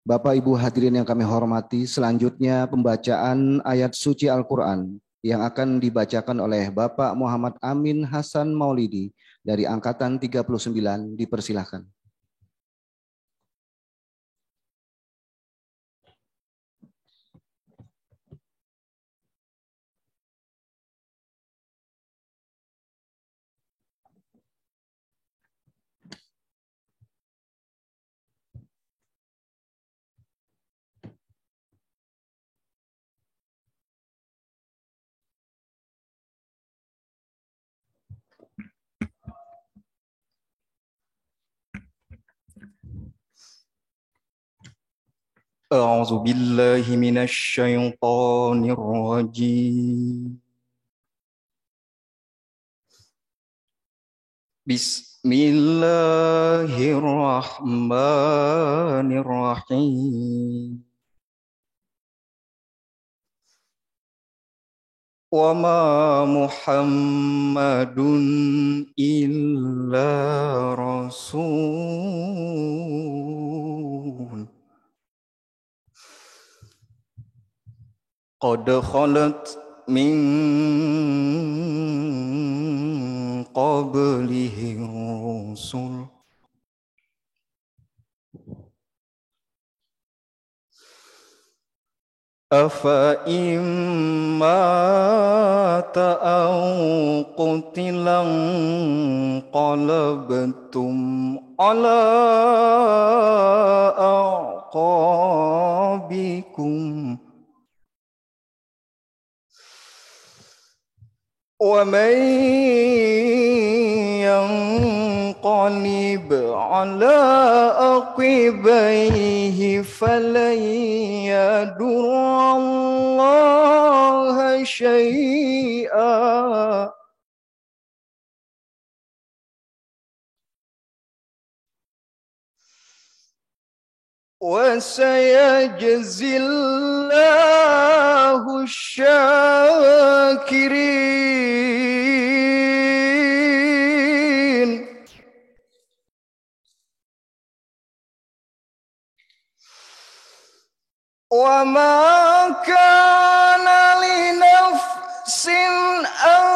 Bapak Ibu hadirin yang kami hormati, selanjutnya pembacaan ayat suci Al-Quran yang akan dibacakan oleh Bapak Muhammad Amin Hasan Maulidi dari Angkatan 39, dipersilahkan. أعوذ بالله من الشيطان الرجيم. بسم الله الرحمن الرحيم. وما محمد إلا رسول قد خلت من قبله الرسل أفإن مات أو قتل انقلبتم على أعقابكم ومن ينقلب على عقبيه فلن يضر الله شيئا وسيجزي الله الشاكرين. وما كان لنفس أن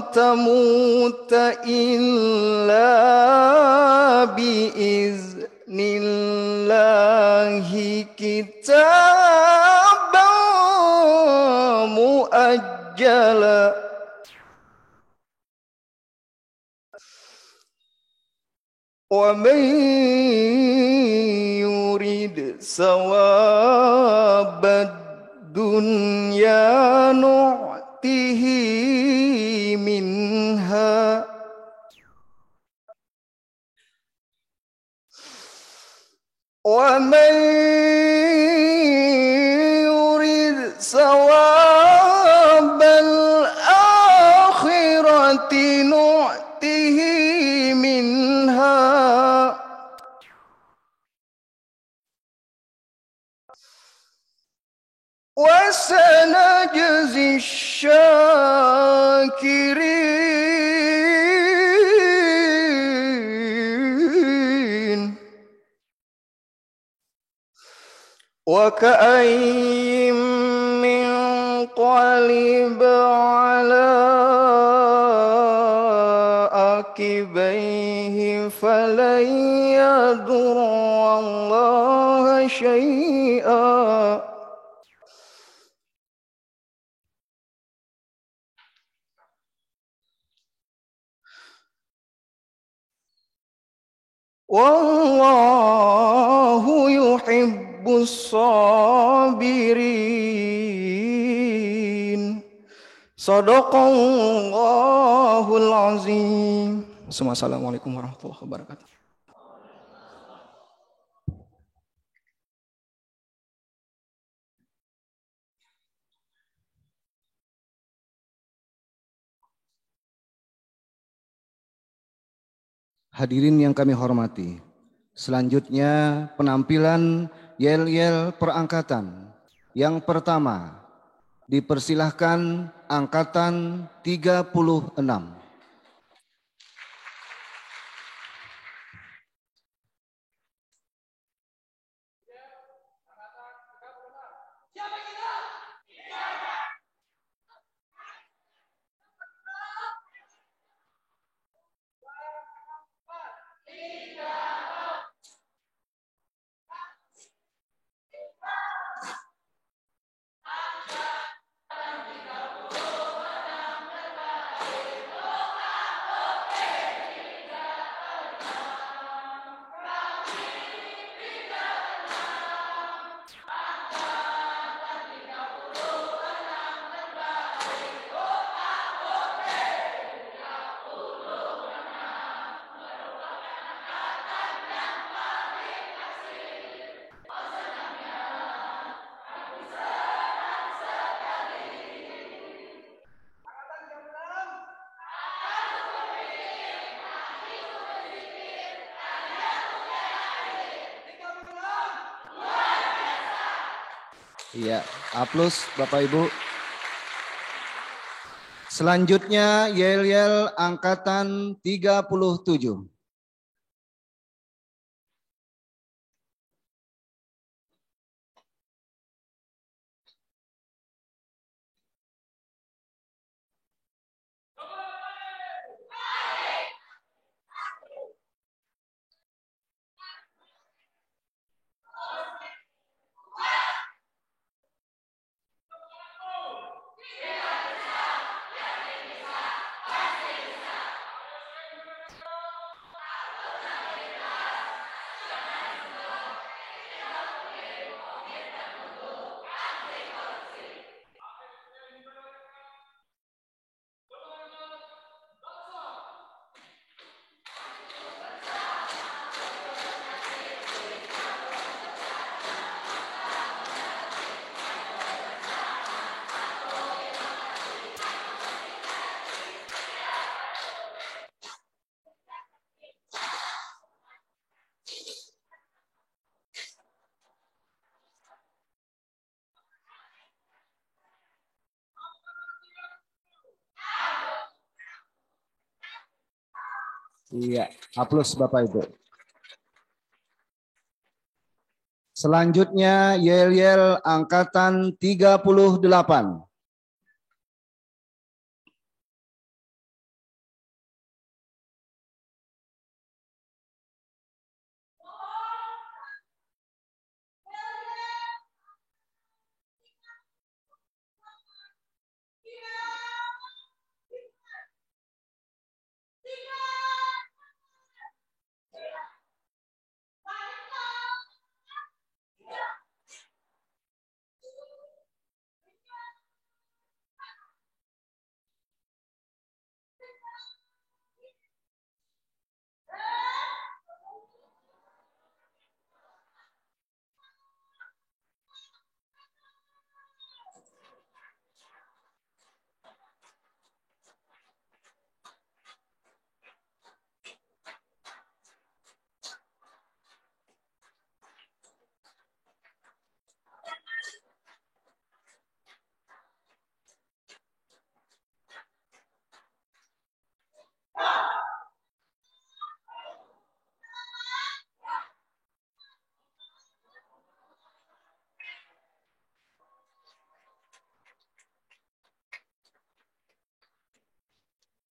تموت إلا بإذن الله كتابا مؤجلا ومن يريد ثواب الدنيا نعطه منها ومن يريد ثواب الآخرة نعطه منها وسنجزي الشاكرين. وكأين من قلب على عقبيه فلن يضر الله شيئا والله يحب الصابرين. Sadaqallahul azim. Assalamualaikum warahmatullahi wabarakatuh. Hadirin yang kami hormati, selanjutnya penampilan yel-yel perangkatan. Yang pertama, dipersilahkan Angkatan 36. Iya, A+ Bapak Ibu. Selanjutnya yel-yel angkatan 37. Iya, A+ Bapak Ibu. Selanjutnya yel-yel angkatan 38.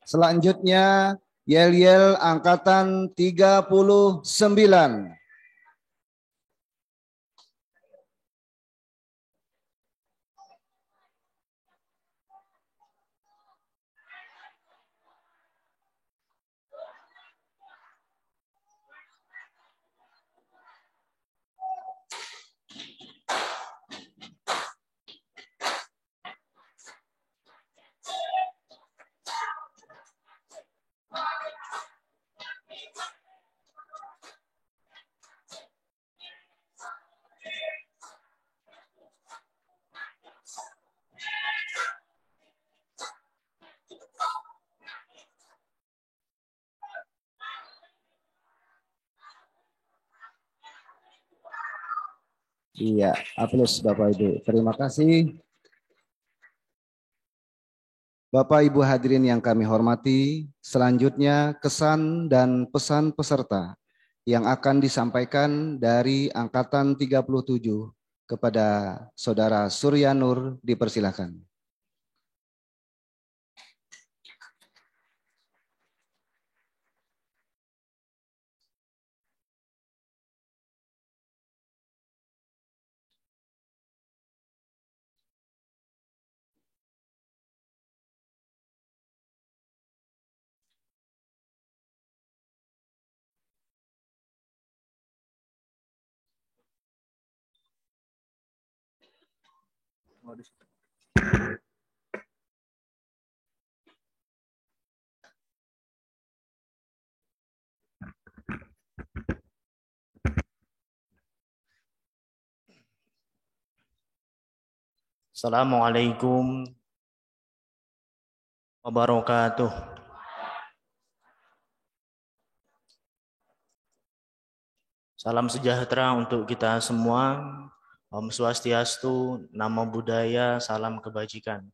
Selanjutnya yel-yel angkatan 39. Iya, A+ Bapak Ibu. Terima kasih. Bapak Ibu hadirin yang kami hormati, selanjutnya kesan dan pesan peserta yang akan disampaikan dari angkatan 37 kepada Saudara Surya Nur, dipersilakan. Assalamualaikum wabarakatuh. Salam sejahtera untuk kita semua. Om Swastiastu, Namo Buddhaya, Salam Kebajikan.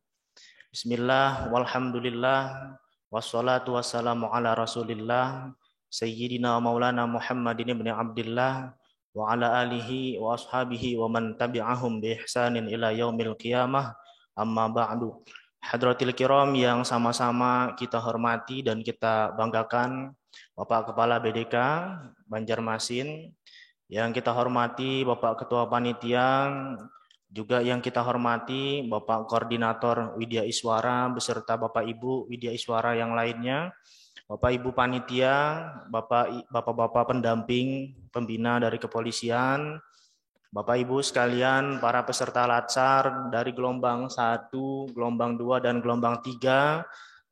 Bismillah, walhamdulillah, wassalatu wassalamu ala rasulillah, Sayyidina Maulana Muhammadin ibn Abdillah, wa ala alihi wa ashabihi wa man tabi'ahum bi ihsanin ila yaumil qiyamah, amma ba'du. Hadratil kiram yang sama-sama kita hormati dan kita banggakan, Bapak Kepala BDK Banjarmasin, yang kita hormati Bapak Ketua Panitia, juga yang kita hormati Bapak Koordinator Widya Iswara beserta Bapak Ibu Widya Iswara yang lainnya, Bapak Ibu Panitia, Bapak-Bapak pendamping pembina dari kepolisian, Bapak Ibu sekalian para peserta latsar dari gelombang 1, gelombang 2, dan gelombang 3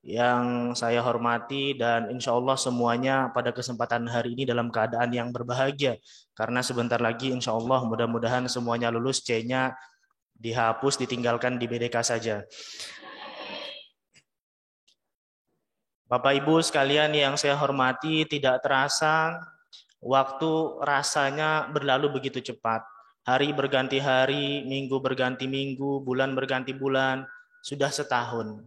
yang saya hormati, dan insya Allah semuanya pada kesempatan hari ini dalam keadaan yang berbahagia karena sebentar lagi insya Allah mudah-mudahan semuanya lulus, C-nya dihapus, ditinggalkan di BDK saja. Bapak Ibu sekalian yang saya hormati, tidak terasa waktu rasanya berlalu begitu cepat. Hari berganti hari, minggu berganti minggu, bulan berganti bulan, sudah setahun.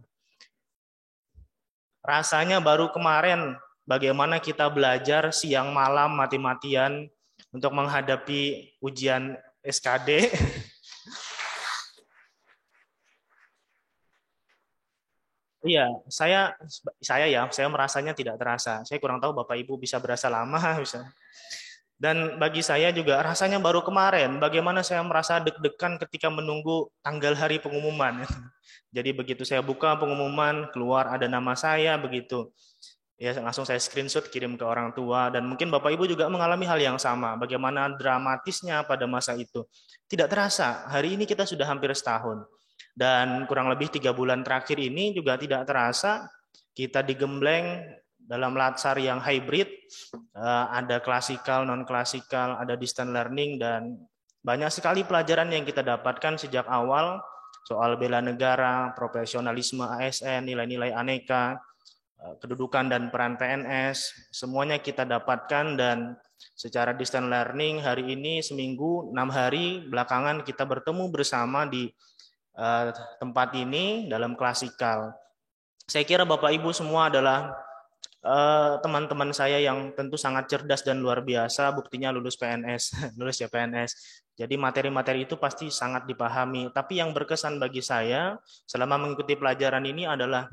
Rasanya baru kemarin bagaimana kita belajar siang malam mati-matian untuk menghadapi ujian SKD. Iya, saya merasanya tidak terasa. Saya kurang tahu Bapak Ibu bisa berasa lama, bisa. Dan bagi saya juga rasanya baru kemarin, bagaimana saya merasa deg-degan ketika menunggu tanggal hari pengumuman. Jadi begitu saya buka pengumuman, keluar ada nama saya, begitu. Ya langsung saya screenshot kirim ke orang tua, dan mungkin Bapak Ibu juga mengalami hal yang sama. Bagaimana dramatisnya pada masa itu. Tidak terasa, hari ini kita sudah hampir setahun. Dan kurang lebih 3 bulan terakhir ini juga tidak terasa kita digembleng dalam latsar yang hybrid, ada klasikal, non-klasikal, ada distance learning, dan banyak sekali pelajaran yang kita dapatkan sejak awal, soal bela negara, profesionalisme ASN, nilai-nilai aneka, kedudukan dan peran PNS, semuanya kita dapatkan. Dan secara distance learning hari ini seminggu 6 hari belakangan kita bertemu bersama di tempat ini dalam klasikal. Saya kira Bapak Ibu semua adalah teman-teman saya yang tentu sangat cerdas dan luar biasa, buktinya lulus PNS, lulus ya PNS. Jadi materi-materi itu pasti sangat dipahami. Tapi yang berkesan bagi saya selama mengikuti pelajaran ini adalah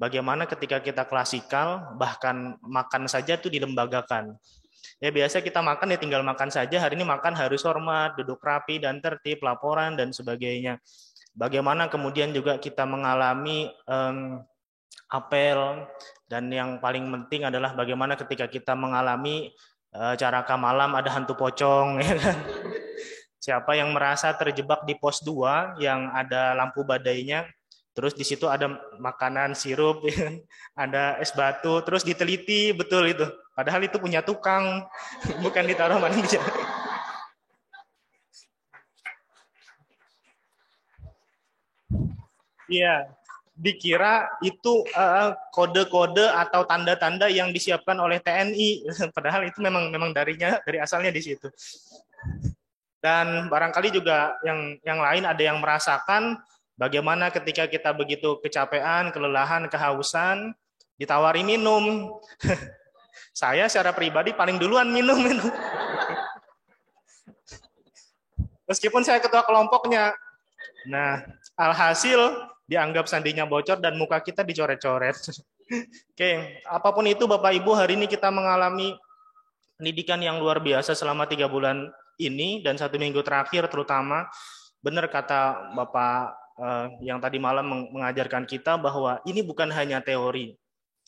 bagaimana ketika kita klasikal, bahkan makan saja itu dilembagakan. Ya biasa kita makan ya tinggal makan saja, hari ini makan harus hormat, duduk rapi dan tertib, laporan dan sebagainya. Bagaimana kemudian juga kita mengalami apel, dan yang paling penting adalah bagaimana ketika kita mengalami caraka malam ada hantu pocong, ya kan? Siapa yang merasa terjebak di pos 2 yang ada lampu badainya, terus di situ ada makanan sirup, ya kan? Ada es batu, terus diteliti betul itu. Padahal itu punya tukang, bukan ditaruh manusia. Iya, dikira itu kode-kode atau tanda-tanda yang disiapkan oleh TNI, padahal itu memang dari asalnya di situ. Dan barangkali juga yang lain ada yang merasakan bagaimana ketika kita begitu kecapean, kelelahan, kehausan, ditawari minum. Saya secara pribadi paling duluan minum. Meskipun saya ketua kelompoknya. Nah, alhasil dianggap sandinya bocor dan muka kita dicoret-coret. Oke, apapun itu Bapak Ibu, hari ini kita mengalami pendidikan yang luar biasa selama 3 bulan ini dan 1 minggu terakhir terutama. Benar kata Bapak yang tadi malam mengajarkan kita bahwa ini bukan hanya teori,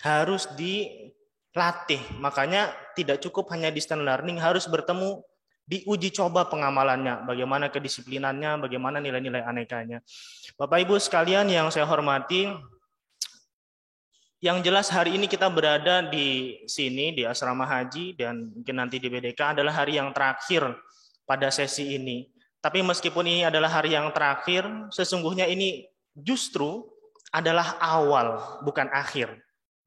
harus dilatih. Makanya tidak cukup hanya distance learning, harus bertemu, diuji coba pengamalannya, bagaimana kedisiplinannya, bagaimana nilai-nilai anekanya. Bapak Ibu sekalian yang saya hormati, yang jelas hari ini kita berada di sini, di asrama haji, dan mungkin nanti di BDK adalah hari yang terakhir pada sesi ini. Tapi meskipun ini adalah hari yang terakhir, sesungguhnya ini justru adalah awal, bukan akhir.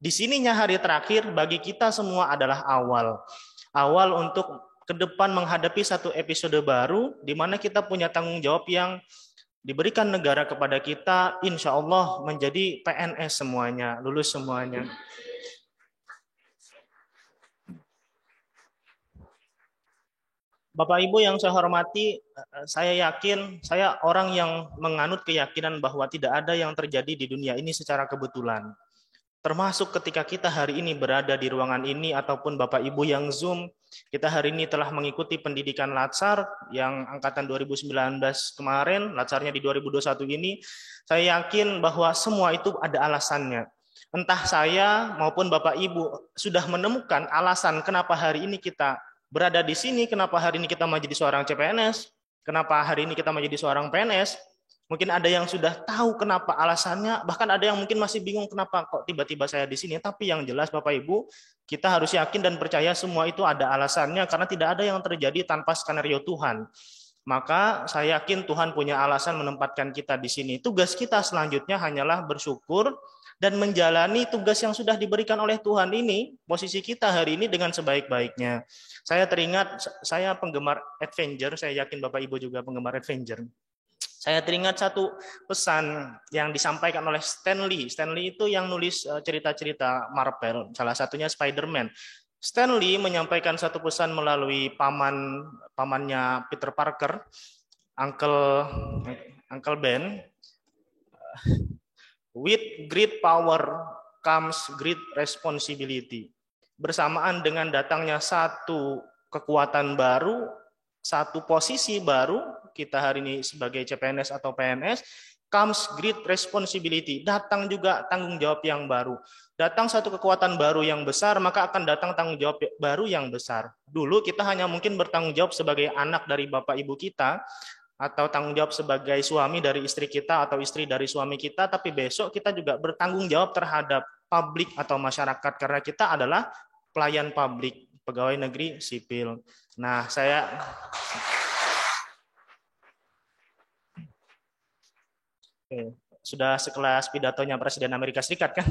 Di sininya hari terakhir bagi kita semua adalah awal. Awal untuk ke depan menghadapi satu episode baru di mana kita punya tanggung jawab yang diberikan negara kepada kita, insya Allah menjadi PNS semuanya, lulus semuanya. Bapak Ibu yang saya hormati, saya yakin saya orang yang menganut keyakinan bahwa tidak ada yang terjadi di dunia ini secara kebetulan. Termasuk ketika kita hari ini berada di ruangan ini ataupun Bapak Ibu yang Zoom, kita hari ini telah mengikuti pendidikan Latsar yang angkatan 2019 kemarin, Latsarnya di 2021 ini, saya yakin bahwa semua itu ada alasannya. Entah saya maupun Bapak Ibu sudah menemukan alasan kenapa hari ini kita berada di sini, kenapa hari ini kita menjadi seorang CPNS, kenapa hari ini kita menjadi seorang PNS. Mungkin ada yang sudah tahu kenapa alasannya, bahkan ada yang mungkin masih bingung kenapa kok tiba-tiba saya di sini. Tapi yang jelas Bapak Ibu, kita harus yakin dan percaya semua itu ada alasannya karena tidak ada yang terjadi tanpa skenario Tuhan. Maka saya yakin Tuhan punya alasan menempatkan kita di sini. Tugas kita selanjutnya hanyalah bersyukur dan menjalani tugas yang sudah diberikan oleh Tuhan ini, posisi kita hari ini dengan sebaik-baiknya. Saya teringat, saya penggemar Avenger, saya yakin Bapak Ibu juga penggemar Avenger. Saya teringat satu pesan yang disampaikan oleh Stan Lee. Stan Lee itu yang nulis cerita-cerita Marvel, salah satunya Spider-Man. Stan Lee menyampaikan satu pesan melalui pamannya Peter Parker, Uncle Ben. With great power comes great responsibility. Bersamaan dengan datangnya satu kekuatan baru, satu posisi baru, kita hari ini sebagai CPNS atau PNS, comes great responsibility. Datang juga tanggung jawab yang baru. Datang satu kekuatan baru yang besar, maka akan datang tanggung jawab baru yang besar. Dulu kita hanya mungkin bertanggung jawab sebagai anak dari bapak ibu kita, atau tanggung jawab sebagai suami dari istri kita atau istri dari suami kita, tapi besok kita juga bertanggung jawab terhadap publik atau masyarakat karena kita adalah pelayan publik, pegawai negeri sipil. Nah, saya sudah sekelas pidatonya Presiden Amerika Serikat kan?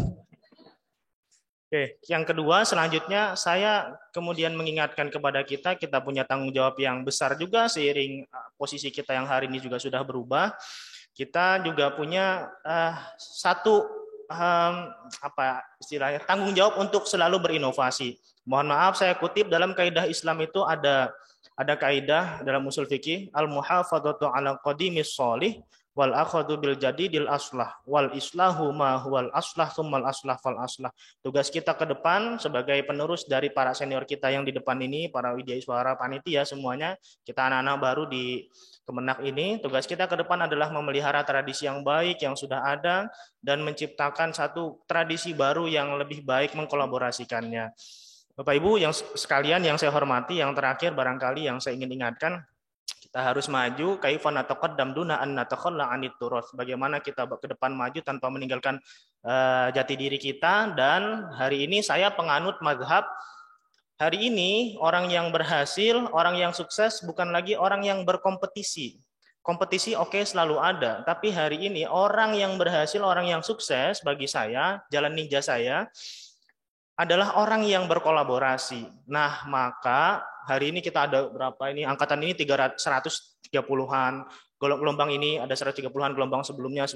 Oke, yang kedua selanjutnya saya kemudian mengingatkan kepada kita punya tanggung jawab yang besar juga seiring posisi kita yang hari ini juga sudah berubah. Kita juga punya satu istilahnya tanggung jawab untuk selalu berinovasi. Mohon maaf saya kutip dalam kaidah Islam itu ada kaidah dalam usul fikih al-muhafadzatu ala qadimis sholih wal akhadhu bil jadidil aslah wal islahu ma huwal aslah tsummal aslah fal aslah. Tugas kita ke depan sebagai penerus dari para senior kita yang di depan ini, para widyaswara, panitia semuanya, kita anak-anak baru di Kemenak ini, tugas kita ke depan adalah memelihara tradisi yang baik yang sudah ada dan menciptakan satu tradisi baru yang lebih baik mengkolaborasikannya. Bapak Ibu yang sekalian yang saya hormati, yang terakhir barangkali yang saya ingin ingatkan, kita harus maju kaifa nataqaddam duna an natakhalla anit turas. Bagaimana kita ke depan maju tanpa meninggalkan jati diri kita. Dan hari ini saya penganut mazhab, hari ini orang yang berhasil, orang yang sukses bukan lagi orang yang berkompetisi. Kompetisi oke, selalu ada, tapi hari ini orang yang berhasil, orang yang sukses bagi saya, jalan ninja saya adalah orang yang berkolaborasi. Nah, maka hari ini kita ada berapa ini? Angkatan ini 130-an. Gelombang ini ada 130-an, gelombang sebelumnya.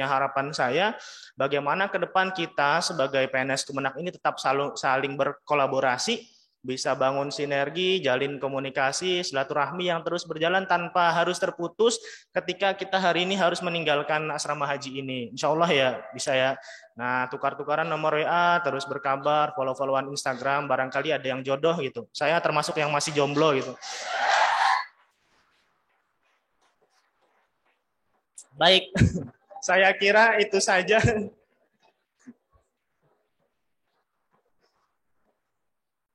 Harapan saya bagaimana ke depan kita sebagai PNS Kemenak ini tetap saling berkolaborasi, bisa bangun sinergi, jalin komunikasi, silaturahmi yang terus berjalan tanpa harus terputus ketika kita hari ini harus meninggalkan asrama haji ini. Insya Allah ya, bisa ya. Nah, tukar-tukaran nomor WA, terus berkabar, follow-followan Instagram, barangkali ada yang jodoh gitu. Saya termasuk yang masih jomblo gitu. Baik, saya kira itu saja.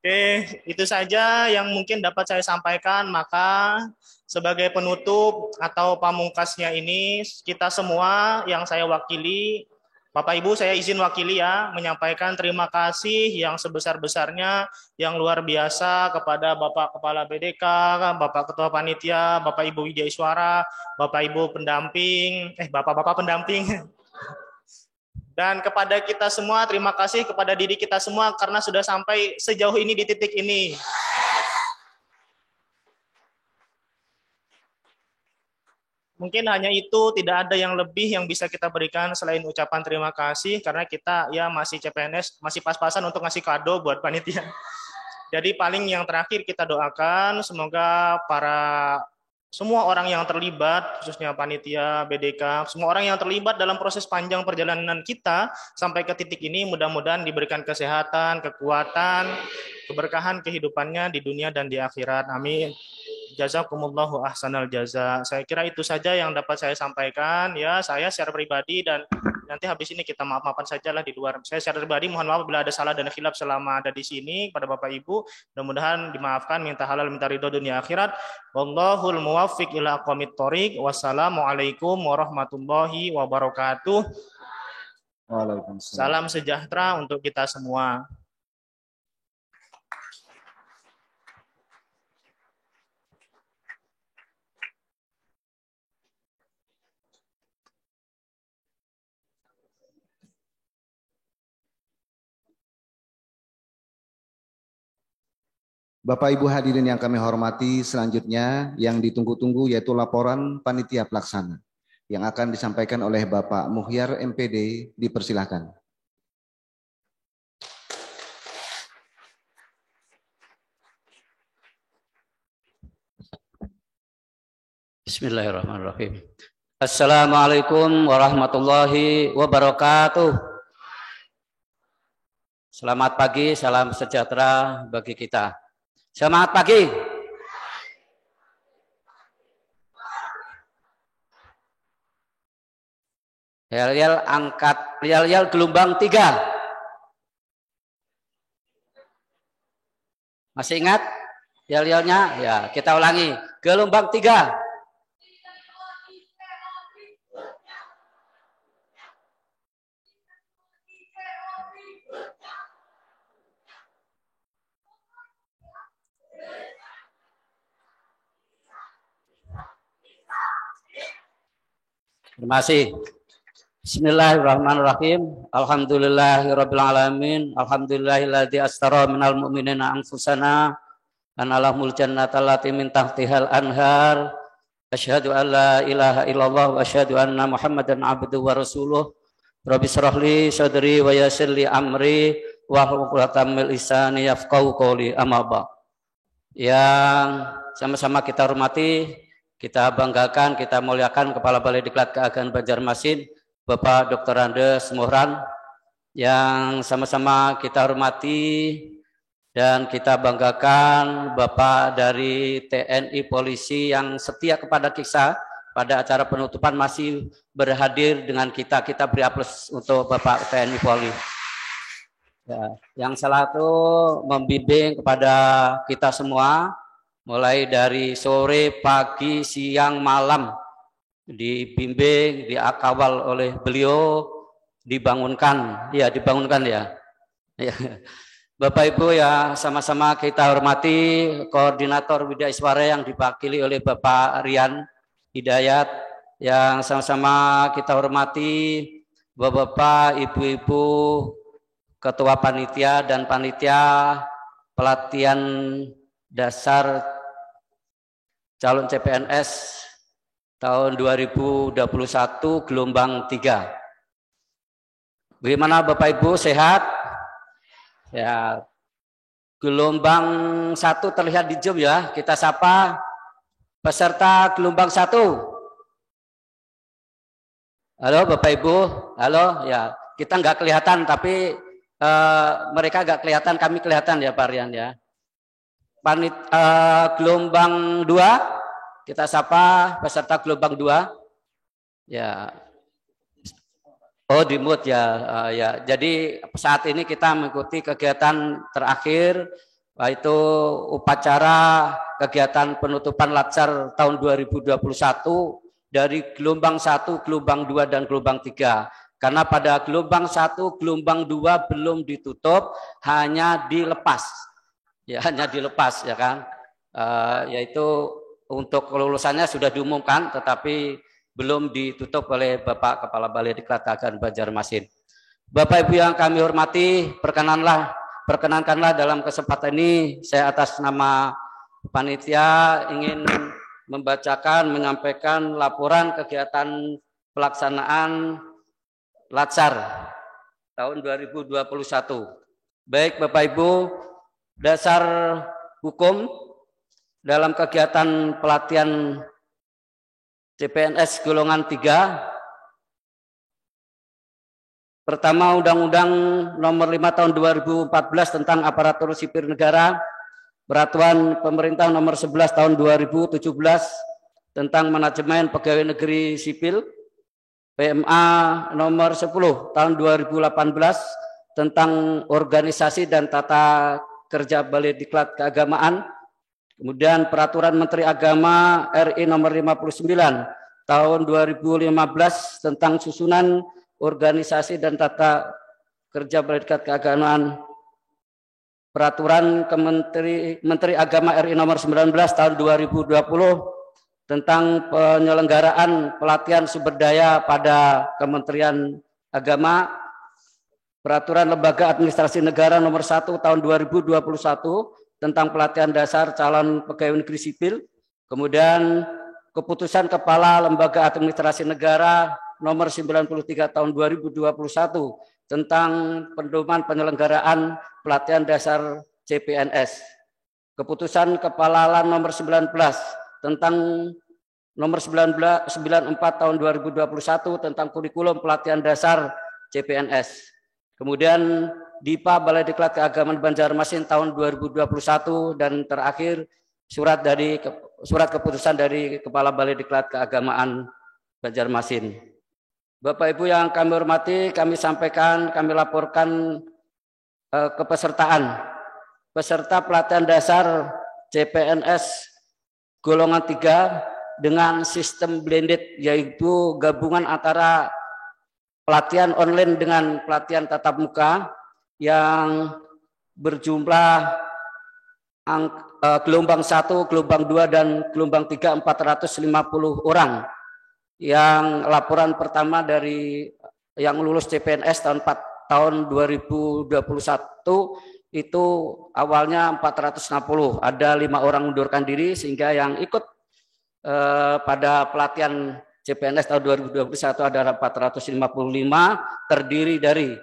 Oke, itu saja yang mungkin dapat saya sampaikan. Maka sebagai penutup atau pamungkasnya ini, kita semua yang saya wakili, Bapak Ibu saya izin wakili ya, menyampaikan terima kasih yang sebesar-besarnya, yang luar biasa kepada Bapak Kepala BDK, Bapak Ketua Panitia, Bapak Ibu Widyaswara, Bapak Ibu pendamping, Bapak-Bapak pendamping. Dan kepada kita semua, terima kasih kepada diri kita semua karena sudah sampai sejauh ini di titik ini. Mungkin hanya itu, tidak ada yang lebih yang bisa kita berikan selain ucapan terima kasih, karena kita ya masih CPNS, masih pas-pasan untuk ngasih kado buat panitia. Jadi paling yang terakhir kita doakan semoga semua orang yang terlibat, khususnya panitia, BDK, semua orang yang terlibat dalam proses panjang perjalanan kita sampai ke titik ini, mudah-mudahan diberikan kesehatan, kekuatan, keberkahan kehidupannya di dunia dan di akhirat. Amin. Jazakumullahu ahsanal jaza. Saya kira itu saja yang dapat saya sampaikan. Ya, saya secara pribadi dan nanti habis ini kita maaf-maafan sajalah di luar. Saya secara pribadi mohon maaf bila ada salah dan khilaf selama ada di sini kepada Bapak Ibu. Mudah-mudahan dimaafkan, minta halal, minta ridho dunia akhirat. Wallahul muwaffiq ila aqwamit thoriq. Wassalamualaikum warahmatullahi wabarakatuh. Waalaikumsalam. Salam sejahtera untuk kita semua. Bapak Ibu hadirin yang kami hormati, selanjutnya yang ditunggu-tunggu yaitu laporan panitia pelaksana yang akan disampaikan oleh Bapak Muhyar MPD, dipersilahkan. Bismillahirrahmanirrahim. Assalamualaikum warahmatullahi wabarakatuh. Selamat pagi, salam sejahtera bagi kita. Selamat pagi. Yel-yel angkat, yel-yel gelombang 3. Masih ingat yel-yelnya? Ya, kita ulangi. Gelombang 3. Terima kasih. Bismillahirrahmanirrahim. Alhamdulillahirabbil alamin. Alhamdulillahilladzi astara minal mu'minina anfusana analahumul jannata allati min tahtihal anhar. Asyhadu an la ilaha illallah wa asyhadu anna Muhammadan abduhu wa rasuluh. Rabbi shrah li sadri wa yassir li amri wahlul 'uqdatam min lisani yafqahu qawli. Amma ba'd. Yang sama-sama kita hormati, kita banggakan, kita muliakan Kepala Balai Diklat Keagamaan Banjarmasin, Bapak Dr. Andes Muhran, yang sama-sama kita hormati dan kita banggakan Bapak dari TNI Polisi yang setia kepada kita pada acara penutupan masih berhadir dengan kita. Kita beri aplaus untuk Bapak TNI Polri. Ya, yang selalu membimbing kepada kita semua, mulai dari sore, pagi, siang, malam, dibimbing, diakawal oleh beliau, dibangunkan ya. Bapak Ibu ya, sama-sama kita hormati Koordinator Widya Iswara yang diwakili oleh Bapak Rian Hidayat, yang sama-sama kita hormati Bapak, Ibu-ibu, Ketua Panitia dan Panitia Pelatihan Dasar Calon CPNS tahun 2021 gelombang 3. Bagaimana Bapak Ibu, sehat? Ya, gelombang 1 terlihat di Zoom ya. Kita sapa peserta gelombang 1. Halo Bapak Ibu, halo ya. Kita nggak kelihatan tapi mereka nggak kelihatan, kami kelihatan ya Pak Rian ya. Gelombang 2, kita sapa peserta gelombang 2. Ya. Oh, di mute ya. Ya. Jadi saat ini kita mengikuti kegiatan terakhir, yaitu upacara kegiatan penutupan Latsar tahun 2021 dari gelombang 1, gelombang 2 dan gelombang 3. Karena pada gelombang 1, gelombang 2 belum ditutup, hanya dilepas. Ya, hanya dilepas ya kan. Yaitu untuk kelulusannya sudah diumumkan tetapi belum ditutup oleh Bapak Kepala Balai Diklat Keagamaan Banjarmasin. Bapak Ibu yang kami hormati, perkenankanlah dalam kesempatan ini saya atas nama panitia ingin menyampaikan laporan kegiatan pelaksanaan Latsar tahun 2021. Baik Bapak Ibu, dasar hukum dalam kegiatan pelatihan CPNS golongan 3. Pertama, Undang-Undang Nomor 5 Tahun 2014 tentang Aparatur Sipil Negara, Peraturan Pemerintah Nomor 11 Tahun 2017 tentang Manajemen Pegawai Negeri Sipil, PMA Nomor 10 Tahun 2018 tentang Organisasi dan Tata Kerja Balai Diklat Keagamaan, kemudian Peraturan Menteri Agama RI Nomor 59 Tahun 2015 tentang Susunan Organisasi dan Tata Kerja Balai Diklat Keagamaan, Peraturan Menteri Agama RI Nomor 19 Tahun 2020 tentang penyelenggaraan pelatihan sumber daya pada Kementerian Agama, Peraturan Lembaga Administrasi Negara Nomor 1 Tahun 2021 tentang pelatihan dasar calon pegawai negeri sipil, kemudian Keputusan Kepala Lembaga Administrasi Negara Nomor 93 Tahun 2021 tentang pedoman penyelenggaraan pelatihan dasar CPNS. Keputusan Kepala LAN Nomor 19 tentang Nomor 94 Tahun 2021 tentang kurikulum pelatihan dasar CPNS. Kemudian DIPA Balai Diklat Keagamaan Banjarmasin tahun 2021 dan terakhir surat keputusan dari Kepala Balai Diklat Keagamaan Banjarmasin. Bapak Ibu yang kami hormati, kami laporkan kepesertaan peserta pelatihan dasar CPNS golongan 3 dengan sistem blended, yaitu gabungan antara pelatihan online dengan pelatihan tatap muka yang berjumlah gelombang 1, gelombang 2, dan gelombang 3 450 orang. Yang laporan pertama dari yang lulus CPNS tahun 2021 itu awalnya 460, ada 5 orang mundurkan diri sehingga yang ikut pada pelatihan CPNS tahun 2021 ada 455, terdiri dari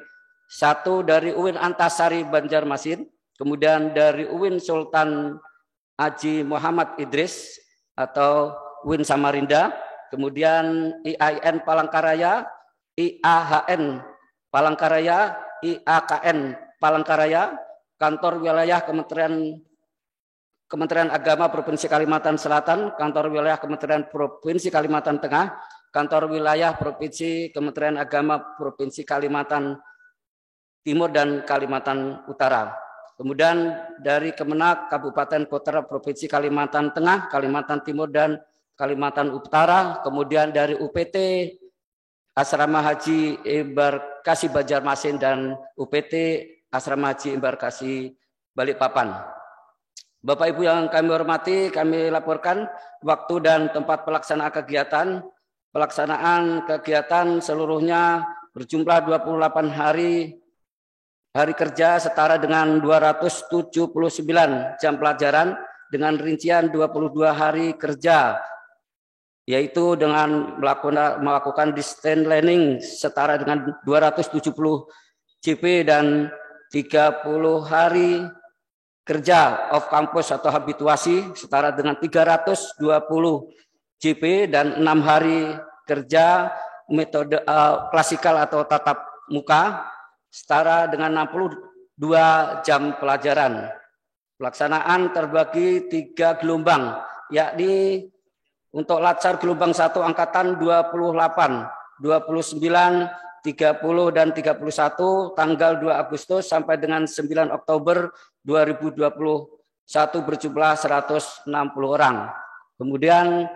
1 dari UIN Antasari Banjarmasin, kemudian dari UIN Sultan Haji Muhammad Idris atau UIN Samarinda, kemudian IAIN Palangkaraya, IAHN Palangkaraya, IAKN Palangkaraya, Kantor Wilayah Kementerian Agama Provinsi Kalimantan Selatan, Kantor Wilayah Kementerian Provinsi Kalimantan Tengah, Kantor Wilayah Provinsi Kementerian Agama Provinsi Kalimantan Timur dan Kalimantan Utara. Kemudian dari Kemenak Kabupaten Kota Provinsi Kalimantan Tengah, Kalimantan Timur dan Kalimantan Utara, kemudian dari UPT Asrama Haji Embarkasi Banjarmasin dan UPT Asrama Haji Embarkasi Balikpapan. Bapak Ibu yang kami hormati, kami laporkan waktu dan tempat pelaksanaan kegiatan. Pelaksanaan kegiatan seluruhnya berjumlah 28 hari kerja setara dengan 279 jam pelajaran dengan rincian 22 hari kerja, yaitu dengan melakukan distance learning setara dengan 270 JP dan 30 hari kerja off campus atau habituasi setara dengan 320 JP dan 6 hari kerja metode klasikal atau tatap muka setara dengan 62 jam pelajaran. Pelaksanaan terbagi 3 gelombang, yakni untuk Latsar gelombang 1 angkatan 28, 29, 30 dan 31 tanggal 2 Agustus sampai dengan 9 Oktober 2021 berjumlah 160 orang. Kemudian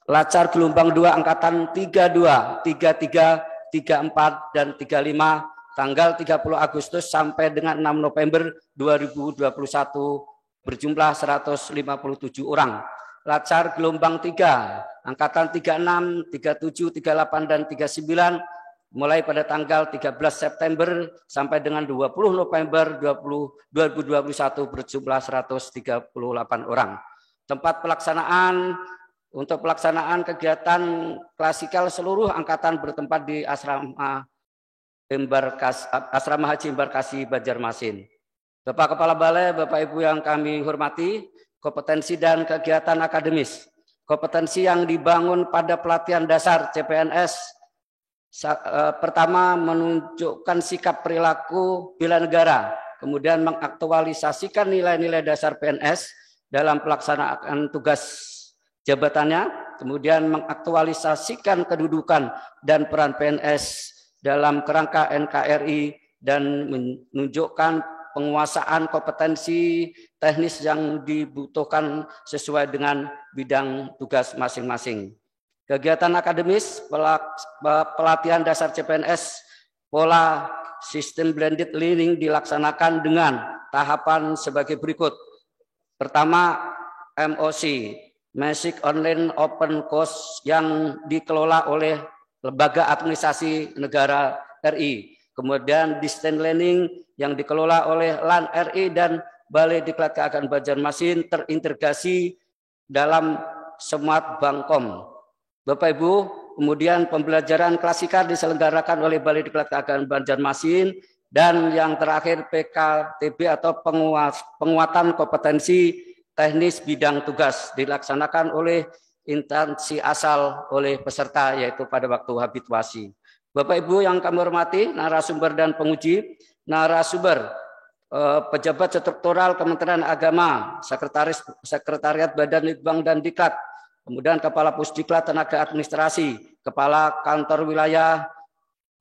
Latsar gelombang 2 angkatan 32, 33, 34 dan 35 tanggal 30 Agustus sampai dengan 6 November 2021 berjumlah 157 orang. Latsar gelombang 3 angkatan 36, 37, 38 dan 39 mulai pada tanggal 13 September sampai dengan 20 November 2021 berjumlah 138 orang. Tempat pelaksanaan untuk pelaksanaan kegiatan klasikal seluruh angkatan bertempat di Asrama Haji Embarkasi Banjarmasin. Bapak Kepala Balai, Bapak Ibu yang kami hormati, kompetensi dan kegiatan akademis. Kompetensi yang dibangun pada pelatihan dasar CPNS pertama menunjukkan sikap perilaku bela negara, kemudian mengaktualisasikan nilai-nilai dasar PNS dalam pelaksanaan tugas jabatannya, kemudian mengaktualisasikan kedudukan dan peran PNS dalam kerangka NKRI dan menunjukkan penguasaan kompetensi teknis yang dibutuhkan sesuai dengan bidang tugas masing-masing. Kegiatan akademis, pelatihan dasar CPNS, pola sistem blended learning dilaksanakan dengan tahapan sebagai berikut. Pertama, MOC, Basic Online Open Course yang dikelola oleh Lembaga Administrasi Negara RI. Kemudian Distance Learning yang dikelola oleh LAN RI dan Balai Diklat Keagamaan Banjarmasin terintegrasi dalam Smart Bangkom. Bapak Ibu, kemudian pembelajaran klasikal diselenggarakan oleh Balai Diklat Keagamaan Banjarmasin, dan yang terakhir PKTB atau penguatan kompetensi teknis bidang tugas dilaksanakan oleh instansi asal oleh peserta, yaitu pada waktu habituasi. Bapak Ibu yang kami hormati, narasumber dan penguji, narasumber pejabat struktural Kementerian Agama, Sekretariat Badan Litbang dan Diklat, kemudian Kepala Pusdiklat Tenaga Administrasi, Kepala Kantor Wilayah